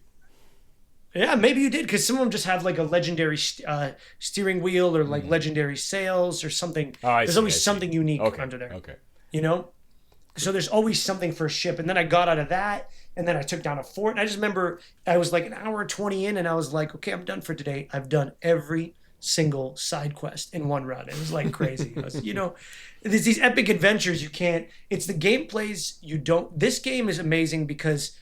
S1: Yeah, maybe you did, because some of them just have like a legendary steering wheel or like legendary sails or something. There's always something unique under there.
S2: Okay.
S1: So there's always something for a ship. And then I got out of that, and then I took down a fort. And I just remember I was like an hour 20 in, and I was like, okay, I'm done for today. I've done every single side quest in one run. It was like crazy. There's these epic adventures you can't... It's the gameplays you don't... This game is amazing because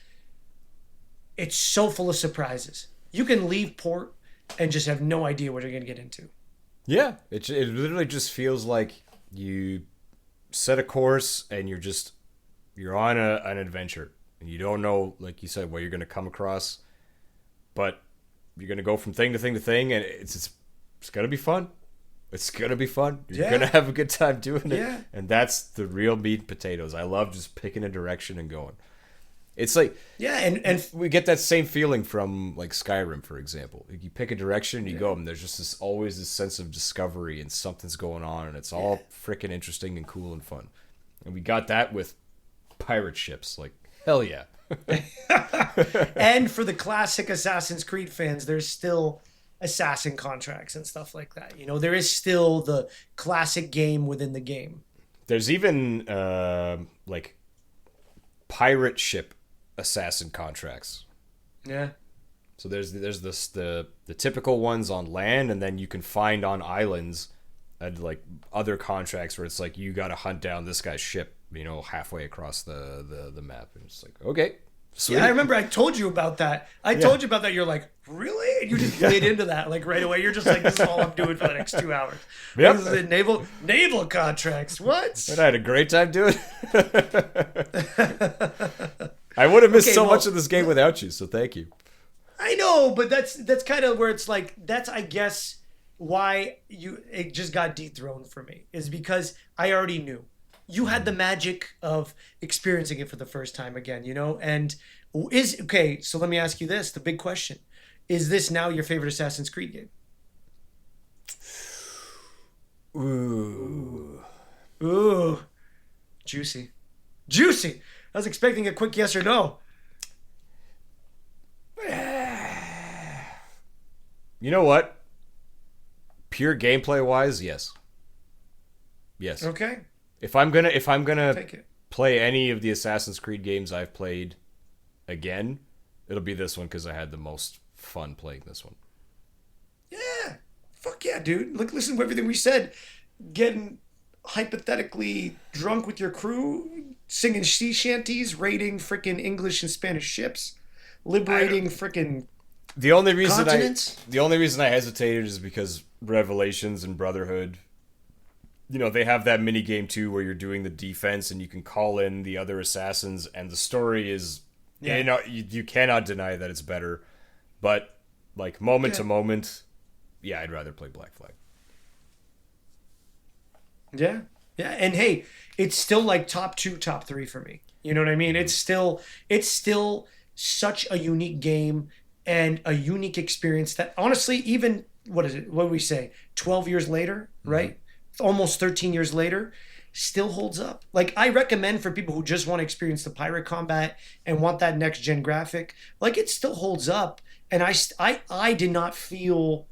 S1: it's so full of surprises. You can leave port and just have no idea what you're going to get into.
S2: Yeah, it literally just feels like you set a course and you're on an adventure and you don't know, like you said, what you're going to come across, but you're going to go from thing to thing to thing, and it's going to be fun. It's going to be fun. You're going to have a good time doing it.
S1: Yeah.
S2: And that's the real meat and potatoes. I love just picking a direction and going. It's like,
S1: yeah, and
S2: we get that same feeling from like Skyrim, for example. You pick a direction and you go, and there's just always this sense of discovery and something's going on, and it's all freaking interesting and cool and fun. And we got that with pirate ships. Like, hell yeah.
S1: And for the classic Assassin's Creed fans, there's still assassin contracts and stuff like that. There is still the classic game within the game.
S2: There's even like pirate ship assassin contracts.
S1: Yeah.
S2: So there's the typical ones on land, and then you can find on islands and like other contracts where it's like you got to hunt down this guy's ship, halfway across the map, and it's like, okay, sweet.
S1: Yeah, I remember I told you about that. Told you about that. You're like, really? And you just played into that like right away. You're just like, this is all I'm doing for the next 2 hours.
S2: Yep.
S1: This is naval contracts. What?
S2: But I had a great time doing it. I would have missed much of this game without you, so thank you.
S1: I know, but that's kind of where it's like, that's, I guess, why it just got dethroned for me, is because I already knew. You had the magic of experiencing it for the first time again, and so let me ask you this, the big question. Is this now your favorite Assassin's Creed game?
S2: Ooh.
S1: Ooh, juicy, juicy. I was expecting a quick yes or no.
S2: You know what? Pure gameplay wise, yes. Yes.
S1: Okay,
S2: If I'm
S1: I'll
S2: gonna
S1: take it.
S2: play any of the Assassin's Creed games I've played again, it'll be this one because I had the most fun playing this one.
S1: Yeah, fuck yeah, dude. Look, listen to everything we said. Getting hypothetically drunk with your crew, singing sea shanties, raiding freaking English and Spanish ships,
S2: I,
S1: liberating freaking
S2: the only reason I
S1: continents.
S2: the only reason I hesitated is because Revelations and Brotherhood, they have that mini game too where you're doing the defense and you can call in the other assassins, and the story is,
S1: Yeah,
S2: you cannot deny that it's better, but like moment
S1: yeah,
S2: to moment, yeah, I'd rather play Black Flag.
S1: yeah, yeah. And hey, it's still like top two, top three for me. You know what I mean? It's still such a unique game and a unique experience that honestly, even what is it? What do we say? 12 years later,
S2: Mm-hmm.
S1: right? Almost 13 years later, still holds up. Like I recommend for people who just want to experience the pirate combat and want that next gen graphic, like it still holds up. And I did not feel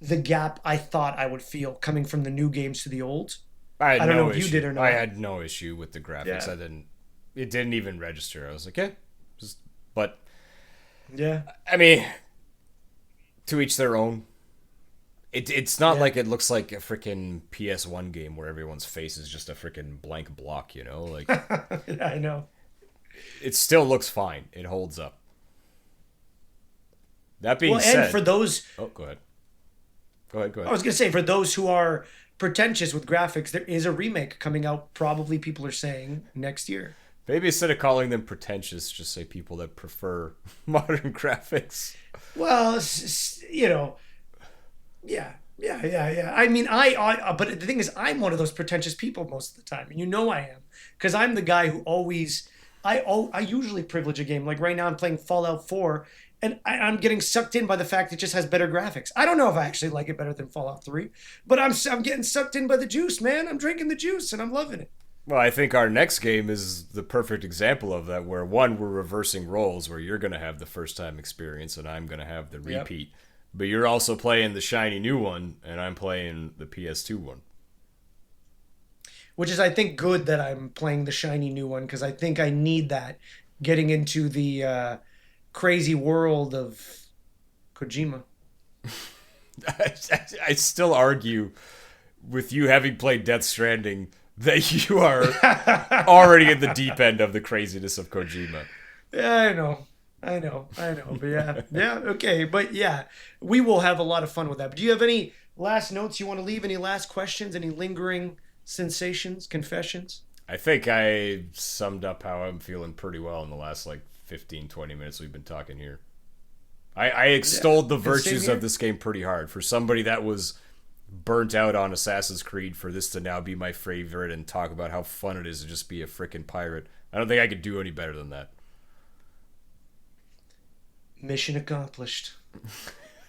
S1: the gap I thought I would feel coming from the new games to the old.
S2: I had
S1: I don't know
S2: no
S1: if you
S2: issue.
S1: did or
S2: I
S1: not.
S2: had no issue with the graphics.
S1: Yeah.
S2: I didn't. It didn't even register. I was like, okay, just. But
S1: Yeah.
S2: I mean, to each their own. It's not
S1: Yeah.
S2: like it looks like a freaking PS1 game where everyone's face is just a freaking blank block. Like
S1: Yeah, I know.
S2: it still looks fine. It holds up. That being
S1: Well, and for
S2: said,
S1: those,
S2: oh, go ahead. Go ahead. Go
S1: I
S2: ahead.
S1: was gonna say, for those who are pretentious with graphics, there is a remake coming out. Probably people are saying next year.
S2: Maybe instead of calling them pretentious, just say people that prefer modern graphics.
S1: Well, yeah, yeah. I mean, but the thing is, I'm one of those pretentious people most of the time, and you know I am, because I'm the guy who always, I usually privilege a game. Like right now, I'm playing Fallout 4, and I'm getting sucked in by the fact it just has better graphics. I don't know if I actually like it better than Fallout 3, but I'm getting sucked in by the juice, man. I'm drinking the juice, and I'm loving it.
S2: Well, I think our next game is the perfect example of that, where one, we're reversing roles, where you're going to have the first time experience and I'm going to have the
S1: Yep.
S2: repeat. But you're also playing the shiny new one, and I'm playing the PS2 one.
S1: Which is, I think, good that I'm playing the shiny new one because I think I need that getting into the crazy world of Kojima.
S2: I still argue with you having played Death Stranding that you are already in the deep end of the craziness of Kojima.
S1: Yeah, I know. But yeah, yeah, okay. But yeah, we will have a lot of fun with that. But do you have any last notes you want to leave? Any last questions? Any lingering sensations, confessions?
S2: I think I summed up how I'm feeling pretty well in the last like 15, 20 minutes we've been talking here. I
S1: Yeah,
S2: extolled the
S1: and same
S2: virtues of
S1: here.
S2: this game pretty hard. For somebody that was burnt out on Assassin's Creed, for this to now be my favorite and talk about how fun it is to just be a freaking pirate, I don't think I could do any better than that.
S1: Mission accomplished.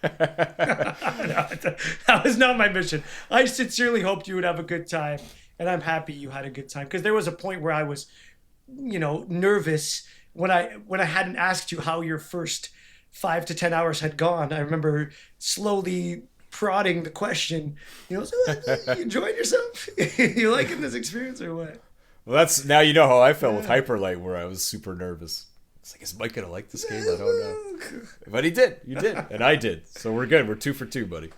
S1: No, that was not my mission. I sincerely hoped you would have a good time, and I'm happy you had a good time because there was a point where I was, nervous when I hadn't asked you how your first 5 to 10 hours had gone. I remember slowly prodding the question. So, you enjoying yourself? You liking this experience or what?
S2: Well, that's now you know how I felt with
S1: Yeah.
S2: Hyperlight, where I was super nervous. It's like, is Mike gonna like this game? I don't know. But he did. You did, and I did. So we're good. We're 2 for 2, buddy.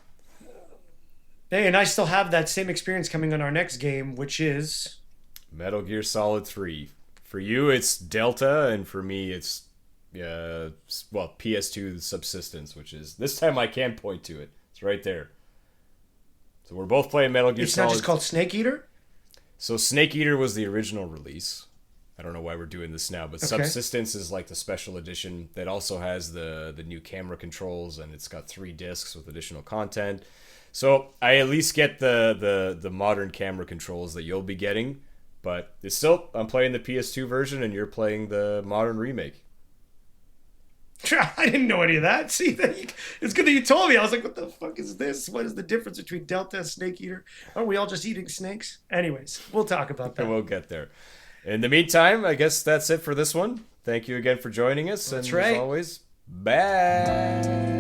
S1: Hey, and I still have that same experience coming on our next game, which is
S2: Metal Gear Solid 3. For you, it's Delta, and for me, it's PS2 Subsistence, which is this time I can point to it. It's right there. So we're both playing Metal Gear
S1: it's not
S2: Solid.
S1: just called Snake Eater.
S2: So Snake Eater was the original release. I don't know why we're doing this now, but
S1: Okay.
S2: Subsistence is like the special edition that also has the new camera controls, and it's got 3 discs with additional content. So I at least get the modern camera controls that you'll be getting, but it's still, I'm playing the PS2 version and you're playing the modern remake.
S1: I didn't know any of that. See, it's good that you told me. I was like, what the fuck is this? What is the difference between Delta and Snake Eater? Aren't we all just eating snakes? Anyways, we'll talk about that.
S2: We'll get there. In the meantime, I guess that's it for this one. Thank you again for joining us.
S1: That's
S2: and
S1: right.
S2: As always, bye.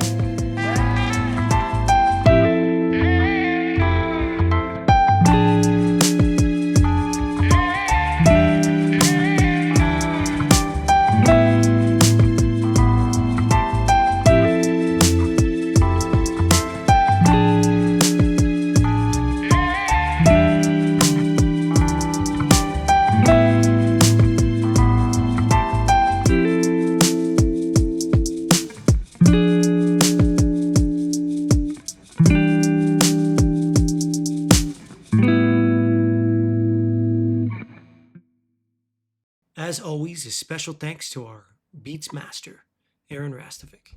S1: As always, a special thanks to our Beats master, Aaron Rastovic.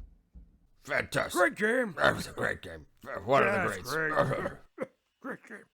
S3: Fantastic.
S4: Great game.
S3: That was a great game. One of the
S4: That's
S3: greats.
S4: great.